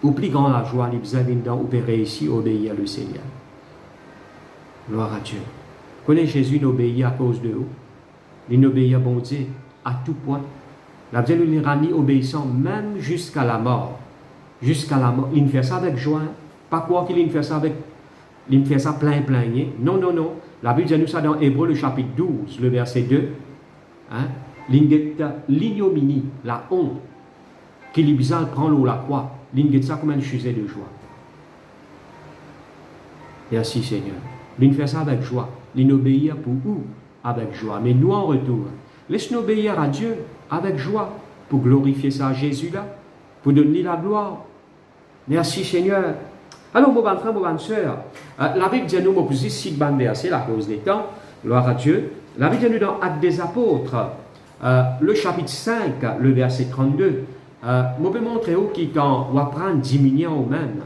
Au plus grand la joie, les bien dedans, vous pouvez réussir à obéir le Seigneur. Gloire à Dieu. Connaît Jésus n'obéit à cause de vous. Il n'obéit à bon Dieu à tout point. La vie de l'Iranie obéissant même jusqu'à la mort. Jusqu'à la mort. Il fait ça avec joie. Pas quoi qu'il fait ça avec. Il fait ça plein. Non, non, non. La Bible dit nous ça dans Hébreux, le chapitre 12, le verset 2. Hein? L'ignominie, la honte, qu'il est bizarre prend l'eau la croix. Il ça comme un sujet de joie. Merci Seigneur. Il fait ça avec joie. Il obéit pour où? Avec joie. Mais nous en retour, laisse-nous obéir à Dieu avec joie pour glorifier ça à Jésus là, pour donner la gloire. Merci Seigneur. Alors, mon bon frère, mon bonne soeur, la Bible dit nous, je cite ban verset, la cause des temps, gloire à Dieu. La Bible dit nous dans Actes des Apôtres, le chapitre 5, le verset 32. Je peux montrer où qui, quand on apprend à diminuer au même,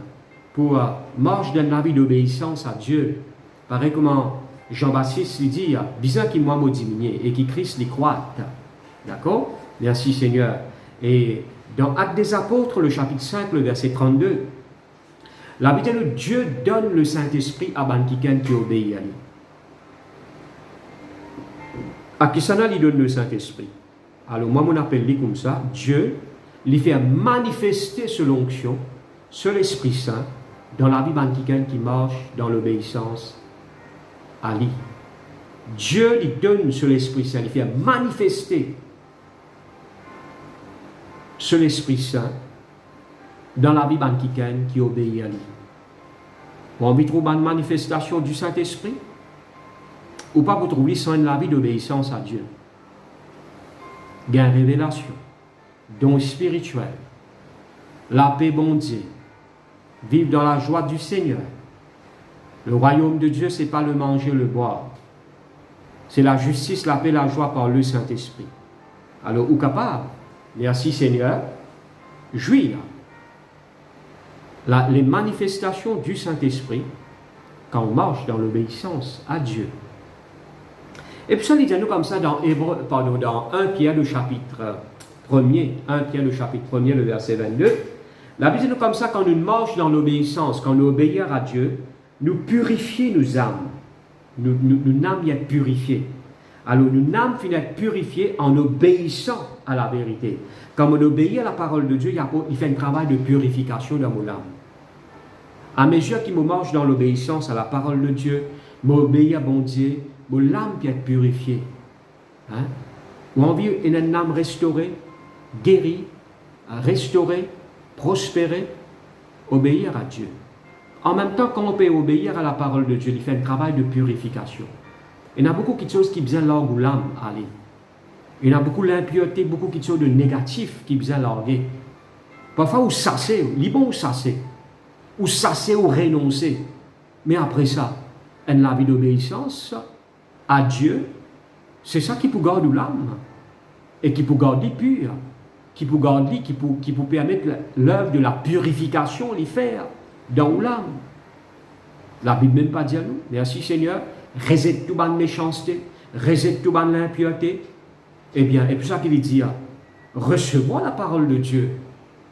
pour marcher dans la vie d'obéissance à Dieu, pareil comment Jean-Baptiste lui dit, bizarre qu'il m'a diminué et qui Christ les croître. D'accord? Merci Seigneur. Et dans Actes des Apôtres, le chapitre 5, le verset 32, la Bible dit Dieu donne le Saint-Esprit à quelqu'un qui obéit à lui. À qui ça il donne le Saint-Esprit? Alors moi, on appelle lui comme ça, Dieu, lui fait manifester sur l'onction, sur l'Esprit Saint, dans la vie de quelqu'un qui marche dans l'obéissance à lui. Dieu lui donne sur l'Esprit Saint, il fait manifester sur l'Esprit Saint dans la vie de quelqu'un qui obéit à lui. Vous avez trouvé une manifestation du Saint-Esprit? Ou pas vous trouvez sans la vie d'obéissance à Dieu? Gain révélation, don spirituel, la paix bon Dieu, vivre dans la joie du Seigneur. Le royaume de Dieu, ce n'est pas le manger, le boire. C'est la justice, la paix, la joie par le Saint-Esprit. Alors, ou capable, merci Seigneur, jouir les manifestations du Saint-Esprit quand on marche dans l'obéissance à Dieu. Et puis ça, il dit nous comme ça dans 1 Pierre, le chapitre 1er, 1 Pierre, le chapitre 1er, le verset 22. La Bible dit nous comme ça, quand nous marchons dans l'obéissance, quand nous obéissons à Dieu, nous purifions nos âmes. Nos âmes être purifiées. Alors, nos âmes finissent être purifiées en obéissant à la vérité. Quand on obéit à la parole de Dieu, il fait un travail de purification dans mon âme. À mesure qu'il me marche dans l'obéissance à la parole de Dieu, m'obéit à bon Dieu, mon âme peut être purifiée. Hein? Ou envie une âme restaurée, guérie, restaurée, prospérer, obéir à Dieu. En même temps, quand on peut obéir à la parole de Dieu, il fait un travail de purification. Il y a beaucoup de choses qui besoin l'orgue ou l'âme aller. Il y a beaucoup d'impureté, beaucoup de choses de négatif qui besoin larguer. Parfois, ou sasser, bon ou sasser. Ou sasser ou renoncer. Mais après ça, la vie d'obéissance à Dieu, c'est ça qui peut garder l'âme. Et qui peut garder pur. Qui peut garder, qui peut permettre l'œuvre de la purification, les faire dans l'âme. La Bible même pas dit à nous, merci Seigneur, résette tout ban méchanceté, résette tout ban l'impureté. Eh bien, et puis ça qu'il dit, recevons la parole de Dieu.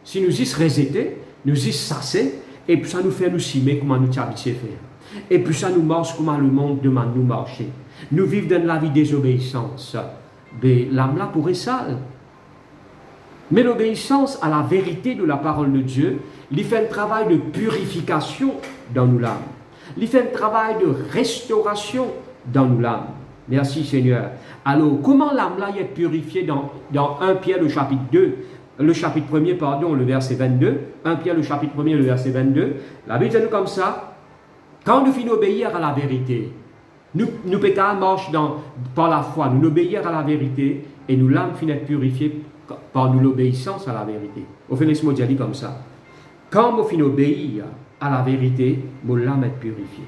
Si nous y réséter, nous y sasser, et puis ça nous fait nous simer comment nous habitués faire. Et puis ça nous marche comment le monde demande nous marcher. Nous vivons dans la vie désobéissance. Mais l'âme là pourrait sale. Mais l'obéissance à la vérité de la parole de Dieu, il fait un travail de purification dans nous l'âme. Il fait un travail de restauration dans nous l'âme. Merci Seigneur. Alors, comment l'âme là est purifiée dans 1 Pierre le chapitre 2, le chapitre 1er, pardon, le verset 22, 1 Pierre le chapitre 1er, le verset 22, la Bible dit comme ça, quand nous finissons d'obéir à la vérité, nous pétons marche par la foi, nous obéir à la vérité, et nous l'âme finit purifiée par nous l'obéissance à la vérité. Au fait, laisse-moi dire comme ça. Quand nous finissons d'obéir à la vérité, mon l'âme est purifiée.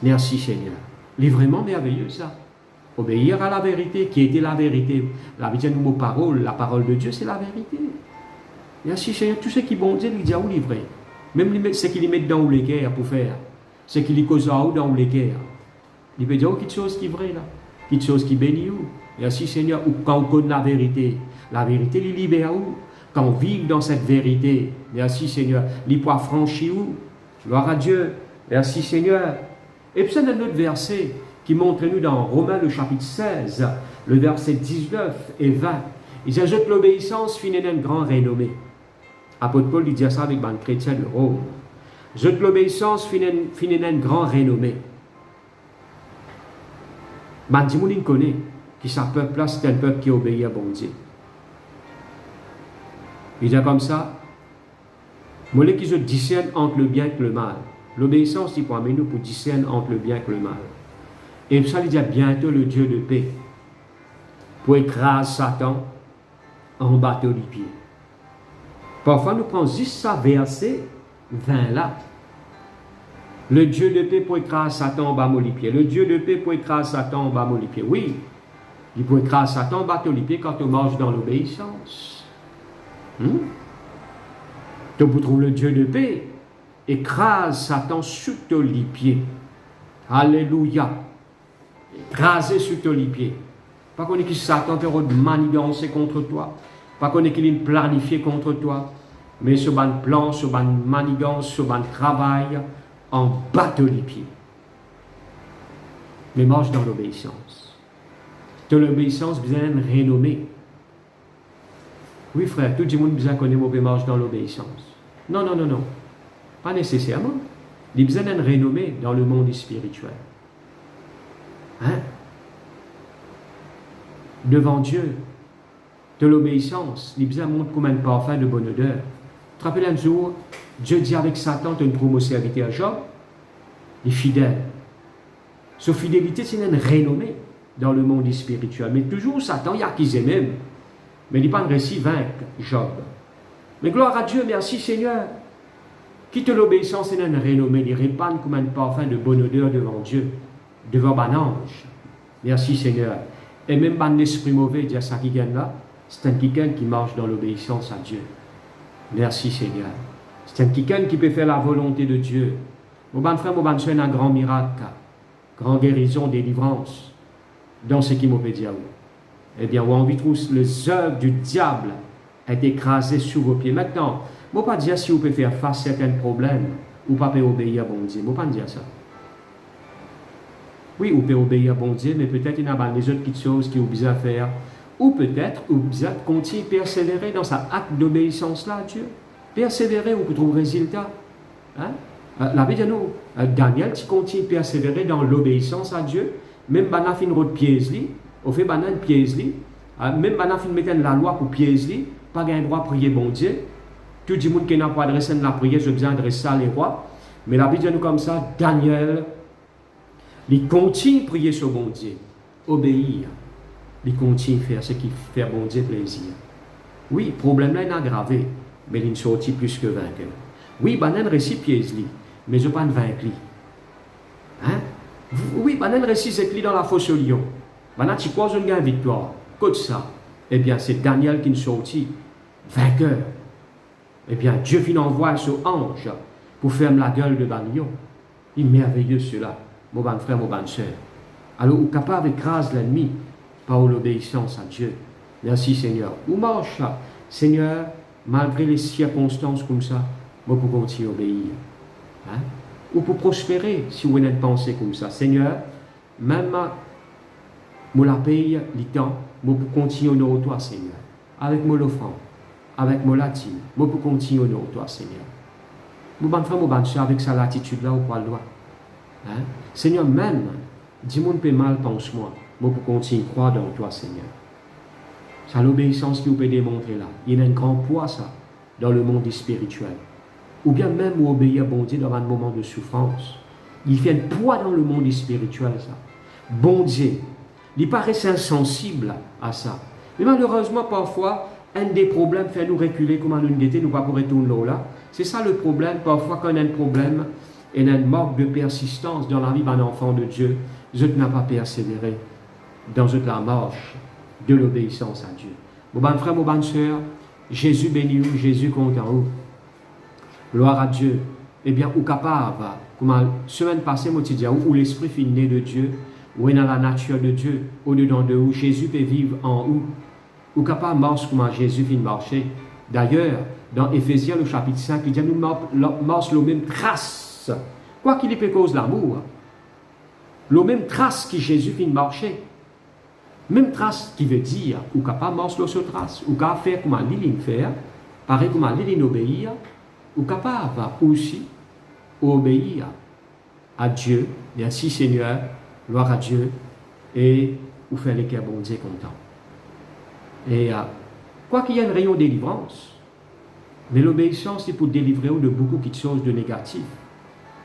Merci Seigneur. Il est vraiment merveilleux ça. Obéir à la vérité, qui était la vérité. La vérité de nos paroles, la parole de Dieu, c'est la vérité. Merci Seigneur. Tout ce qui est bon Dieu, lui dit où livrer. Même ce qu'il met dans les cœurs pour faire. Ce qu'il y cause dans les cœurs. Il peut dire quelque chose qui est vrai là. Quelque chose qui bénit où. Merci Seigneur. Ou quand on connaît la vérité il libère où. Quand on vit dans cette vérité. Merci Seigneur. Il peut franchir où. Gloire à Dieu. Merci Seigneur. Et puis c'est un autre verset qui montre nous dans Romains le chapitre 16, le verset 19 et 20. Il ajoute l'obéissance finit d'une grande renommée. Apôtre Paul dit ça avec un chrétien de Rome. Ajoute l'obéissance finit d'une grande renommée. Bandimoun connaît qui sa peuple là, c'est un peuple qui obéit à bon Dieu. Il dit comme ça, moi qui se discerne entre le bien et le mal. L'obéissance, il faut amener nous pour discerner entre le bien et le mal. Et ça, il dit bientôt le Dieu de paix pour écraser Satan en bateau du pied. Parfois, nous prenons juste ça verset 20 là. Le Dieu de paix pour écraser Satan en bas du pied. Le Dieu de paix pour écraser Satan en bas du pied. Oui, il peut écraser Satan en bateau du pied quand on marche dans l'obéissance. Tu peux trouver le Dieu de paix. Écrase Satan sur les pieds. Alléluia. Écraser sur les pieds. Pas qu'on est que Satan fait de manigancer contre toi. Pas qu'on est qu'il est planifié contre toi. Mais ce ban plan, ce ban manigance, ce ban travail, en bateau les pieds. Mais marche dans l'obéissance. De l'obéissance, vous avez une renommée. Oui, frère, tout le monde besoin connaître mauvais marche dans l'obéissance. Non. Pas nécessairement. Il y a besoin d'une renommée dans le monde spirituel. Hein? Devant Dieu, de l'obéissance, il y a besoin de montrer comme un parfum de bonne odeur. Tu te rappelles un jour, Dieu dit avec Satan, tu as une promotion à Job, il est fidèle. Sa fidélité, c'est une renommée dans le monde spirituel. Mais toujours, Satan, il y a qui même. Mais il n'y a pas de récit vaincre Job. Mais gloire à Dieu, merci Seigneur. Quitte l'obéissance et une renommée, il répand comme un parfum de bonne odeur devant Dieu, devant un ange. Merci Seigneur. Et même un esprit mauvais, dit à ça qui gagne là, c'est un quelqu'un qui marche dans l'obéissance à Dieu. Merci Seigneur. C'est un quelqu'un qui peut faire la volonté de Dieu. Mon bon frère, mon bon soeur, un grand miracle, grande guérison, délivrance, dans ce qui m'a dit à vous. Eh bien, on vit tous les œuvres du diable est écrasé sous vos pieds. Maintenant, je ne peux pas dire si vous pouvez faire face à certains problèmes ou pas obéir à bon Dieu. Je ne peux pas dire ça. Oui, vous pouvez obéir à bon Dieu, mais peut-être il y a des autres petites choses que vous besoin faire. Ou peut-être vous besoin continuer à persévérer dans cet acte d'obéissance-là à Dieu. Persévérer, vous pouvez trouver résultat. Hein? La Bible dit nous, Daniel, tu continues à persévérer dans l'obéissance à Dieu, même si tu fais une pièce, on fait une pièce, même si tu mets la loi pour pièce, pas de droit à prier bon Dieu. Tout le monde qui n'a pas adressé la prière, je besoin adresser ça les rois. Mais la Bible dit nous comme ça, Daniel, il continue à prier sur bon Dieu, obéir. Il continue à faire ce qui fait bon Dieu plaisir. Oui, le problème là est aggravé, mais il est sorti plus que vainqueur. Oui, il y a un récit pièce, mais je ne pas vaincre. Hein? Oui, il y a un récit dans la fosse au lion. Maintenant, tu crois une victoire. Côte ça. Eh bien, c'est Daniel qui est sorti vainqueur. Eh bien, Dieu finit envoie son ange pour fermer la gueule de lion. Il est merveilleux cela, mon bon frère, mon bonne soeur. Alors, vous êtes capable d'écraser l'ennemi par l'obéissance à Dieu. Merci Seigneur. Où marche ça? Seigneur, malgré les circonstances comme ça, vous pouvez continuer à obéir. Hein? Ou pour prospérer si vous avez une pensée comme ça. Seigneur, même moi la paye, le temps, moi pour continuer à honorer toi, Seigneur. Avec moi l'offrande, avec moi latine, moi pour continuer à honorer toi, Seigneur. Mon bon frère, mon bonne soeur, avec sa latitude là, au poil droit. Hein? Seigneur, même, dis-moi peut mal, pense-moi, moi pour continuer à croire dans toi, Seigneur. C'est l'obéissance que vous pouvez démontrer là. Il y a un grand poids, ça, dans le monde spirituel. Ou bien même vous obéir à bon Dieu dans un moment de souffrance. Il fait un poids dans le monde spirituel, ça. Bon Dieu, il paraît insensible à ça. Mais malheureusement, parfois, un des problèmes fait nous reculer comme nous n'était, nous pas pour retourner là. C'est ça le problème, parfois quand on a un problème et un manque de persistance dans la vie d'un enfant de Dieu, je n'ai pas persévéré dans la marche de l'obéissance à Dieu. Mon bon frère, mon bonne soeur, Jésus bénit vous, Jésus compte en vous. Gloire à Dieu. Eh bien, ou capable, comme la semaine passée, moi, tu dis, où l'esprit finit né de Dieu, ou est dans la nature de Dieu, au-dedans de vous, Jésus peut vivre en vous. Ou capable de marcher comme Jésus finit marcher. D'ailleurs, dans Éphésiens, le chapitre 5, il dit, nous marchons la même trace. Quoi qu'il y ait cause l'amour, la même trace que Jésus finit marcher. Même trace qui veut dire, ou capable de marcher sur trace, ou capable de faire comme il fait, pareil comme il obéir, ou capable aussi obéir à Dieu. Merci Seigneur, gloire à Dieu, et vous faire les cœurs bon Dieu content. Et quoi qu'il y ait un rayon de délivrance, mais l'obéissance c'est pour délivrer de beaucoup de choses de négatif.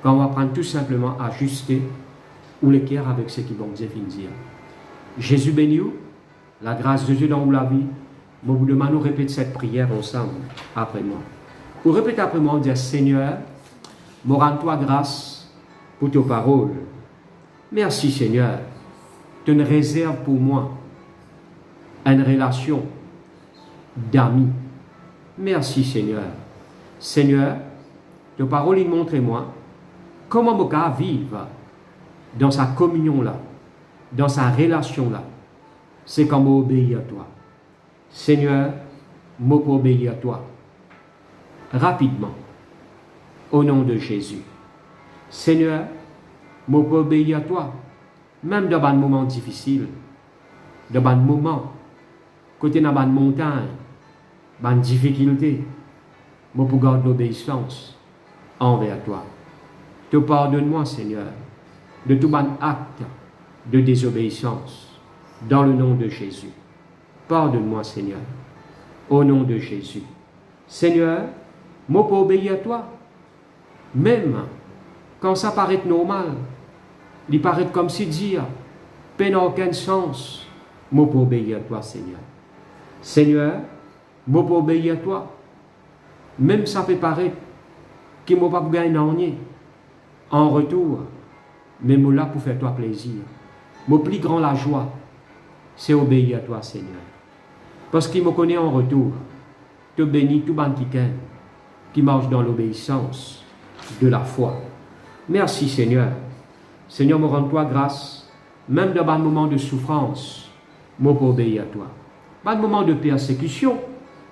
Quand on va prendre tout simplement à ajuster ou les cœurs avec ce qui bon Dieu vient dire. Jésus bénit vous, la grâce de Dieu dans la vie. Je vous demande de répéter cette prière ensemble après moi. Vous répétez après moi, dire Seigneur, me rends-toi grâce pour tes paroles. Merci Seigneur, tu ne réserves pour moi une relation d'amis. Merci Seigneur. Seigneur, tes paroles montrent-moi comment je peux vivre dans sa communion là, dans sa relation là. C'est comme obéir à toi. Seigneur, je peux obéir à toi. Rapidement, au nom de Jésus. Seigneur, je peux obéir à toi, même dans un moment difficile, dans un moment, côté dans une montagne, dans une difficulté, je peux garder l'obéissance envers toi. Te pardonne-moi, Seigneur, de tout bon acte de désobéissance, dans le nom de Jésus. Pardonne-moi, Seigneur, au nom de Jésus. Seigneur, je peux obéir à toi, même quand ça paraît normal, il paraît comme si dire, peine n'a aucun sens, je peux obéir à toi, Seigneur. Seigneur, je peux obéir à toi, même ça peut paraître qu'il ne m'a pas gagné en retour, mais je suis là pour faire toi plaisir. Mon plus grand la joie, c'est obéir à toi, Seigneur. Parce qu'il me connaît en retour, te bénis tout le qui marche dans l'obéissance de la foi. Merci Seigneur. Seigneur, me rends-toi grâce, même dans un moment de souffrance, je peux obéir à toi. Pas de moment de persécution,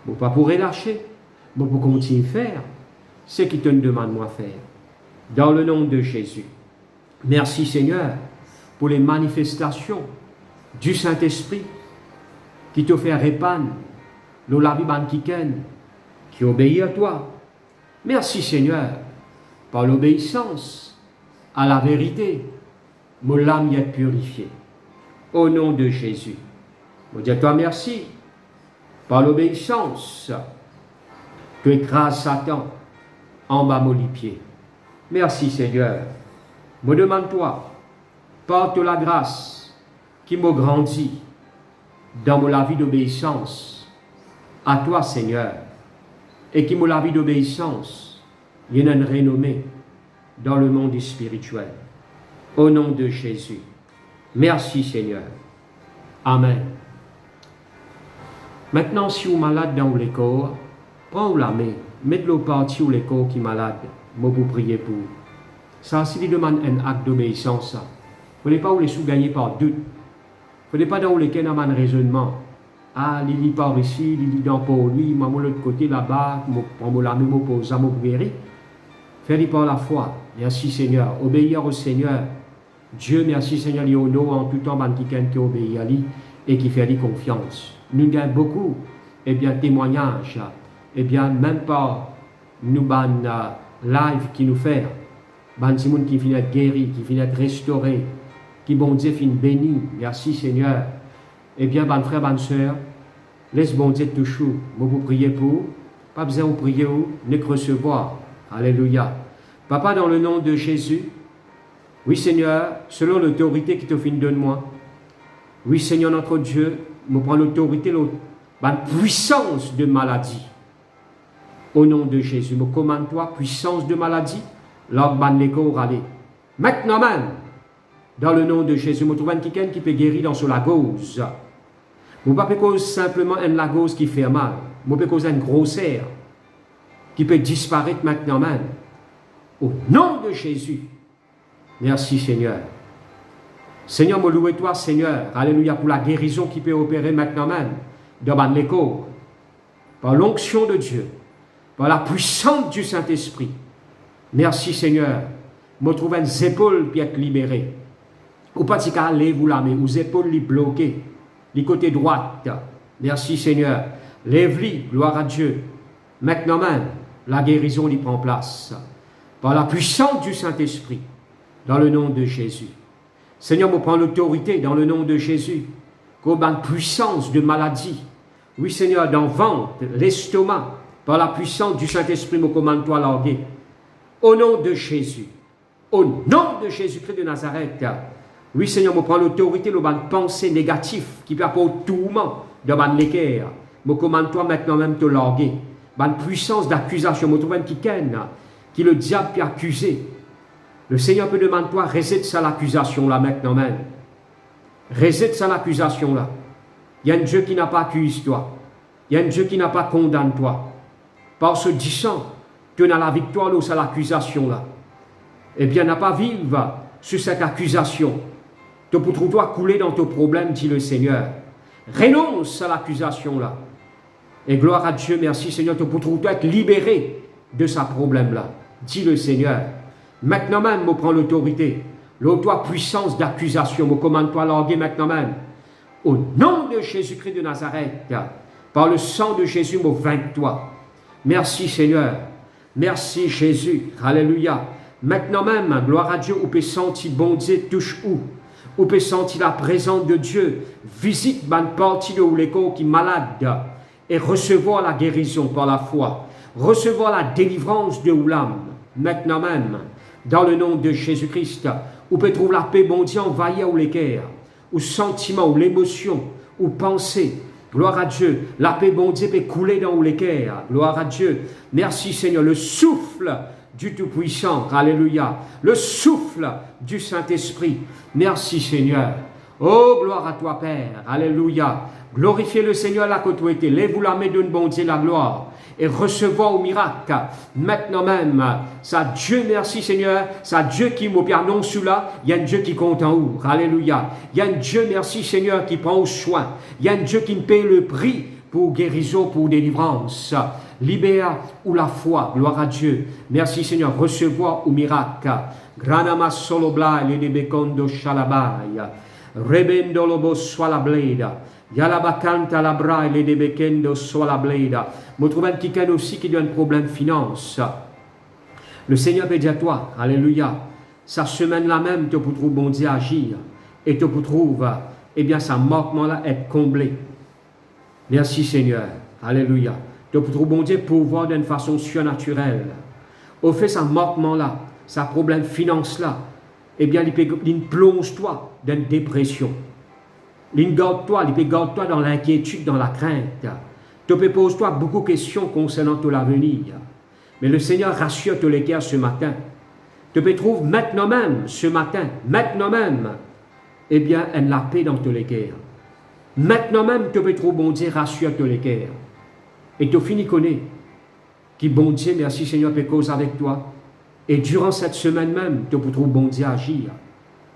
je ne peux pas relâcher, je peux continuer à faire ce qui te demande moi faire. Dans le nom de Jésus. Merci Seigneur pour les manifestations du Saint-Esprit qui te fait répandre le labi banquiken qui obéit à toi. Merci Seigneur par l'obéissance à la vérité. Mon âme y est purifiée. Au nom de Jésus. Je dis à toi merci par l'obéissance. Tu écrases Satan en bas mon pied. Merci Seigneur. Me demande-toi, porte la grâce qui me grandit dans la vie d'obéissance à toi Seigneur et qui me la vie d'obéissance il y a une renommée dans le monde spirituel. Au nom de Jésus. Merci Seigneur. Amen. Maintenant, si vous êtes malade dans le corps, prends la main, mettez-le parti où le corps qui est malade. Moi, vous prier pour. Ça, c'est lui demande un acte d'obéissance. Il ne faut pas vous les sous-gagner par doute. Il ne faut pas dans lequel on a un raisonnement. Ah, il part ici, il dans pour lui, maman l'autre côté là-bas, prends la main pour ça, pour guérir. Fais-le par la foi. Merci Seigneur. Obéir au Seigneur. Dieu, merci Seigneur, il y a en tout temps quelqu'un qui obéit à lui et qui fait lui confiance. Nous gagnons beaucoup, et bien témoignages, et bien même pas nous ban live qui nous fait, ban Simon qui finit être guéri, qui finit être restauré, qui bon Dieu finit béni. Merci Seigneur. Et bien ban frère, ban soeur, laisse bon Dieu toujours. Moi vous priez pour, pas besoin de prier ou ne que recevoir. Alléluia. Papa, dans le nom de Jésus. Oui Seigneur, selon l'autorité qui te finit donne-moi. Oui Seigneur notre Dieu, me prends l'autorité ban puissance de maladie. Au nom de Jésus, me commande-toi, puissance de maladie, l'ordre ban l'écho râler. Maintenant même, dans le nom de Jésus, me trouve un quelqu'un qui peut guérir dans ce lagose. Je ne peux pas cause simplement un lagose qui fait mal. Je peux causer une grosseur qui peut disparaître maintenant même. Au nom de Jésus. Merci Seigneur. Seigneur, me loue toi, Seigneur. Alléluia, pour la guérison qui peut opérer maintenant même dans l'écho. Par l'onction de Dieu. Par la puissance du Saint-Esprit. Merci Seigneur. Me trouve une épaule qui être libérée. Ou pas si qu'à aller vous la main, aux épaules les bloquées, les côtés droite. Merci Seigneur. Lève-les, gloire à Dieu. Maintenant même, la guérison y prend place. Par la puissance du Saint-Esprit, dans le nom de Jésus. Seigneur, me prend l'autorité dans le nom de Jésus. Comme une puissance de maladie. Oui Seigneur, dans le ventre, l'estomac, par la puissance du Saint-Esprit, me commande-toi larguer. Au nom de Jésus. Au nom de Jésus-Christ de Nazareth. Oui, Seigneur, me prend l'autorité, le ban pensée négative qui peut apporter tourment de ban l'équerre. Me commande-toi maintenant même te larguer. Ban puissance d'accusation, me trouve un qui le diable peut accuser. Le Seigneur peut demander toi, réside ça l'accusation là maintenant même. Réside ça l'accusation là. Il y a un Dieu qui n'a pas accusé toi. Il y a un Dieu qui n'a pas condamné toi. Par ce disant, tu as la victoire là, c'est l'accusation là. Eh bien, n'a pas vivre sur cette accusation. Tu peux trouver toi couler dans ton problème, dit le Seigneur. Renonce à l'accusation là. Et gloire à Dieu, merci Seigneur, tu peux trouver toi être libéré de ce problème là, dit le Seigneur. Maintenant même, me prends l'autorité. Toi puissance d'accusation, me commande-toi larguer maintenant même. Au nom de Jésus-Christ de Nazareth, par le sang de Jésus, me vainque-toi. Merci Seigneur. Merci Jésus. Alléluia. Maintenant même, gloire à Dieu, où peut sentir bon Dieu touche où peut sentir la présence de Dieu, visite une partie de l'écho qui est malade et recevoir la guérison par la foi, recevoir la délivrance de l'âme, maintenant même, dans le nom de Jésus-Christ, où peut trouver la paix, bon Dieu, envahir ou l'équerre, ou sentiment, ou l'émotion, ou pensée. Gloire à Dieu. La paix, bon Dieu, peut couler dans l'équerre. Gloire à Dieu. Merci Seigneur. Le souffle du Tout-Puissant. Alléluia. Le souffle du Saint-Esprit. Merci Seigneur. Oh, gloire à toi Père. Alléluia. Glorifiez le Seigneur là que tu étais. Lève-vous la main d'une bon Dieu la gloire. Et recevoir au miracle, maintenant même, ça Dieu, merci Seigneur, ça Dieu qui m'annonce cela, il y a un Dieu qui compte en haut, alléluia, il y a un Dieu, merci Seigneur, qui prend au soin, il y a un Dieu qui me paye le prix pour guérison, pour délivrance, libère ou la foi, gloire à Dieu, merci Seigneur, recevoir au miracle, granama solo blai, le becondo shalabaya, rebendo lobo swala bleda, Yalabakanta la bra et les débekendo soit la bleda. Me trouve un quelqu'un aussi qui a un problème finance. Le Seigneur peut dire à toi, alléluia, sa semaine là même, tu peux trouver bon Dieu agir. Et tu peux trouver, eh bien, sa manquement là être comblé. Merci Seigneur, alléluia. Tu peux trouver bon Dieu pouvoir d'une façon surnaturelle. Au fait, sa manquement là, sa problème finance là, eh bien, il plonge toi dans une dépression. Il garde-toi dans l'inquiétude, dans la crainte. Tu peux poser-toi beaucoup de questions concernant ton avenir. Mais le Seigneur rassure tous les cœurs ce matin. Tu peux trouver maintenant même, ce matin, maintenant même, eh bien, la paix dans tous les cœurs. Maintenant même, tu peux trouver bon Dieu rassure tous les cœurs. Et tu finis connaître qui bon Dieu, merci Seigneur, peut causer avec toi. Et durant cette semaine même, tu peux trouver bon Dieu agir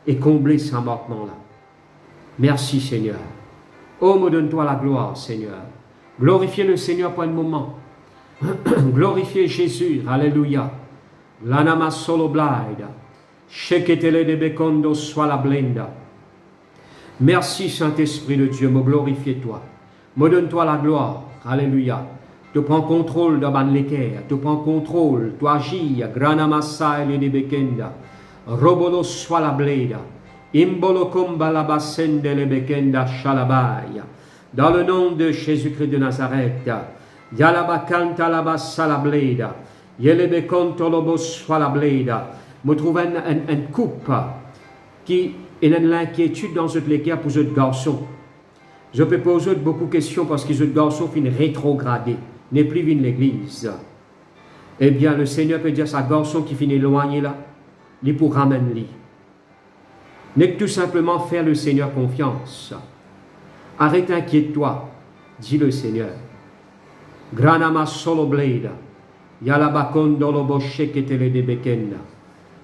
et combler ce manquement-là. Merci Seigneur. Oh, me donne-toi la gloire, Seigneur. Glorifiez le Seigneur pour un moment. Glorifiez Jésus. Alléluia. L'anama solo blaida. Sheketele de bekondo soit la blenda. Merci Saint-Esprit de Dieu. Me glorifiez toi. Me donne-toi la gloire. Alléluia. Tu prends contrôle de ban l'équerre. Tu prends contrôle. Tu agis. Granama saile de bekenda. Robolo soit la bleda. Imbolokomba la bassende le bekenda shalabaya. Dans le nom de Jésus-Christ de Nazareth, Yalabakanta la bassa la bleda, Yelebekonto lobo soit la bleda. Me trouve un couple qui est dans l'inquiétude dans cette l'équerre pour ce garçon. Je peux poser beaucoup de questions parce que ce garçon finit rétrogradé, n'est plus venu l'église. Eh bien, le Seigneur peut dire à ce garçon qui finit éloigné là, il pour ramener lui. N'est que tout simplement faire le Seigneur confiance. Arrête d'inquiète-toi, dit le Seigneur. Granama solo blade.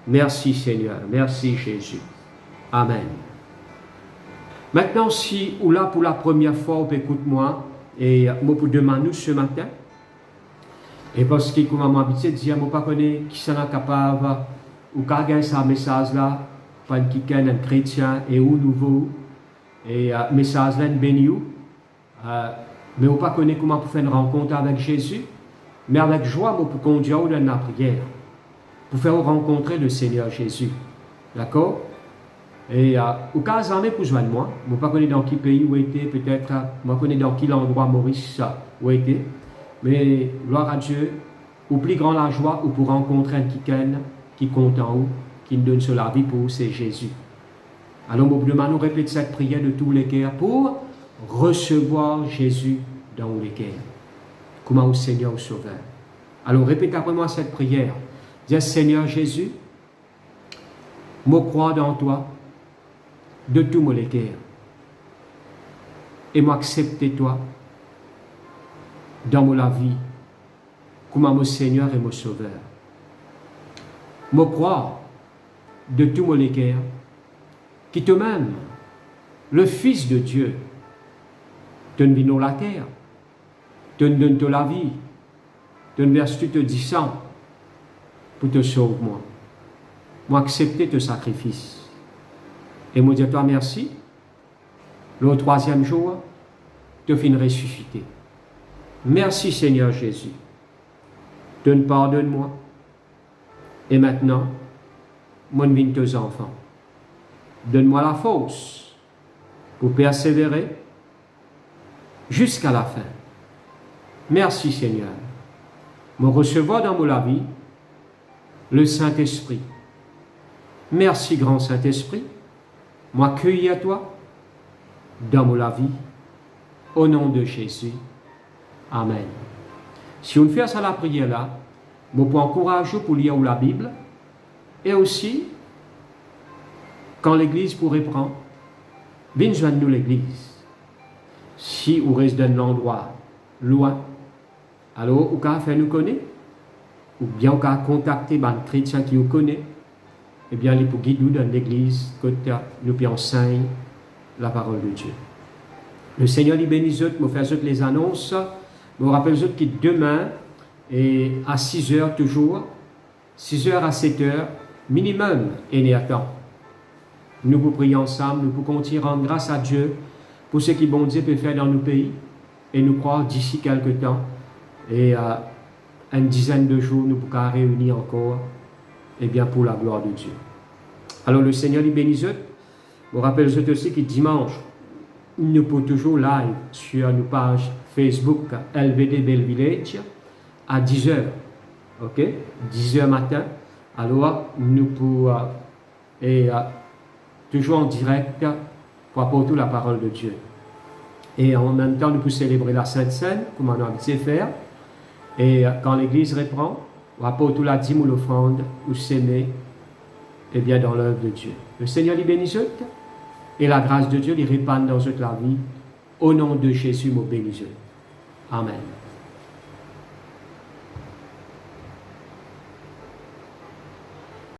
Merci Seigneur, merci Jésus. Amen. Maintenant, si ou là pour la première fois, écoute-moi et moi pour demander ce matin, et parce que comme m'a habitué de dire, je ne pas connaître qui sont capable ou qui a gagné ce message là, pas qui est un chrétien et ou nouveau, et message là béni ou, mais on pas connaître comment pour faire une rencontre avec Jésus. Mais avec joie, pour conduire dans la prière, pour faire rencontrer le Seigneur Jésus. D'accord? Et au cas où pour joindre moi, je ne sais pas dans quel pays où était, peut-être, je ne connais dans quel endroit Maurice où était, mais gloire à Dieu, au plus grand la joie, ou pour rencontrer un qui compte en haut, qui nous donne sur la vie pour c'est Jésus. Alors, nous demandons répéter cette prière de tous les cœurs pour recevoir Jésus dans les cœurs. Comment au Seigneur au Sauveur. Alors répète après moi cette prière. Dis Seigneur Jésus, je crois dans toi de tout mon cœur. Et m'accepter toi dans ma vie comme mon Seigneur et mon Sauveur. Je crois de tout mon cœur qui te même, le Fils de Dieu, te vient la terre. Te donne la vie, te verse tout te disant pour te sauver moi. Moi accepter ton sacrifice. Et moi dire toi merci. Le troisième jour, te fin ressusciter. Merci Seigneur Jésus. Pardonne-moi. Et maintenant, moi viens tes enfants. Donne-moi la force pour persévérer jusqu'à la fin. Merci Seigneur. Me recevoir dans la vie le Saint-Esprit. Merci grand Saint-Esprit. M'accueillir à toi dans la vie. Au nom de Jésus. Amen. Si on fait ça la prière là, je peux encourager pour lire la Bible. Et aussi, quand l'Église pourrait prendre, viens joindre nous l'Église. Si on reste dans l'endroit loin, alors, ou qu'à faire nous connaître, ou bien ou qu'à contacter un chrétien qui nous connaît, eh bien, il peut guider nous dans l'église, côté nous puis enseigne la parole de Dieu. Le Seigneur lui bénisse, me fait les annonces, me rappelle que demain, et à 6 heures toujours, 6 heures à 7 heures, minimum, et né à temps. Nous vous prions ensemble, nous pouvons rendre grâce à Dieu pour ce qui bon Dieu peut faire dans nos pays, et nous croire d'ici quelques temps, et une dizaine de jours, nous pourrons réunir encore, et bien pour la gloire de Dieu. Alors le Seigneur lui bénisse. Je rappelle aussi que dimanche, nous pouvons toujours live sur nos pages Facebook LVD Bell Village à 10h. Ok? 10h matin. Alors nous pouvons toujours en direct pour apporter la parole de Dieu. Et en même temps, nous pouvons célébrer la Sainte Seine, comme on a habitué de faire. Et quand l'Église reprend, on apporte la dîme ou l'offrande, ou s'aimer, et bien dans l'œuvre de Dieu. Le Seigneur les bénisse, et la grâce de Dieu les répand dans toute la vie. Au nom de Jésus, mon bénisse. Amen.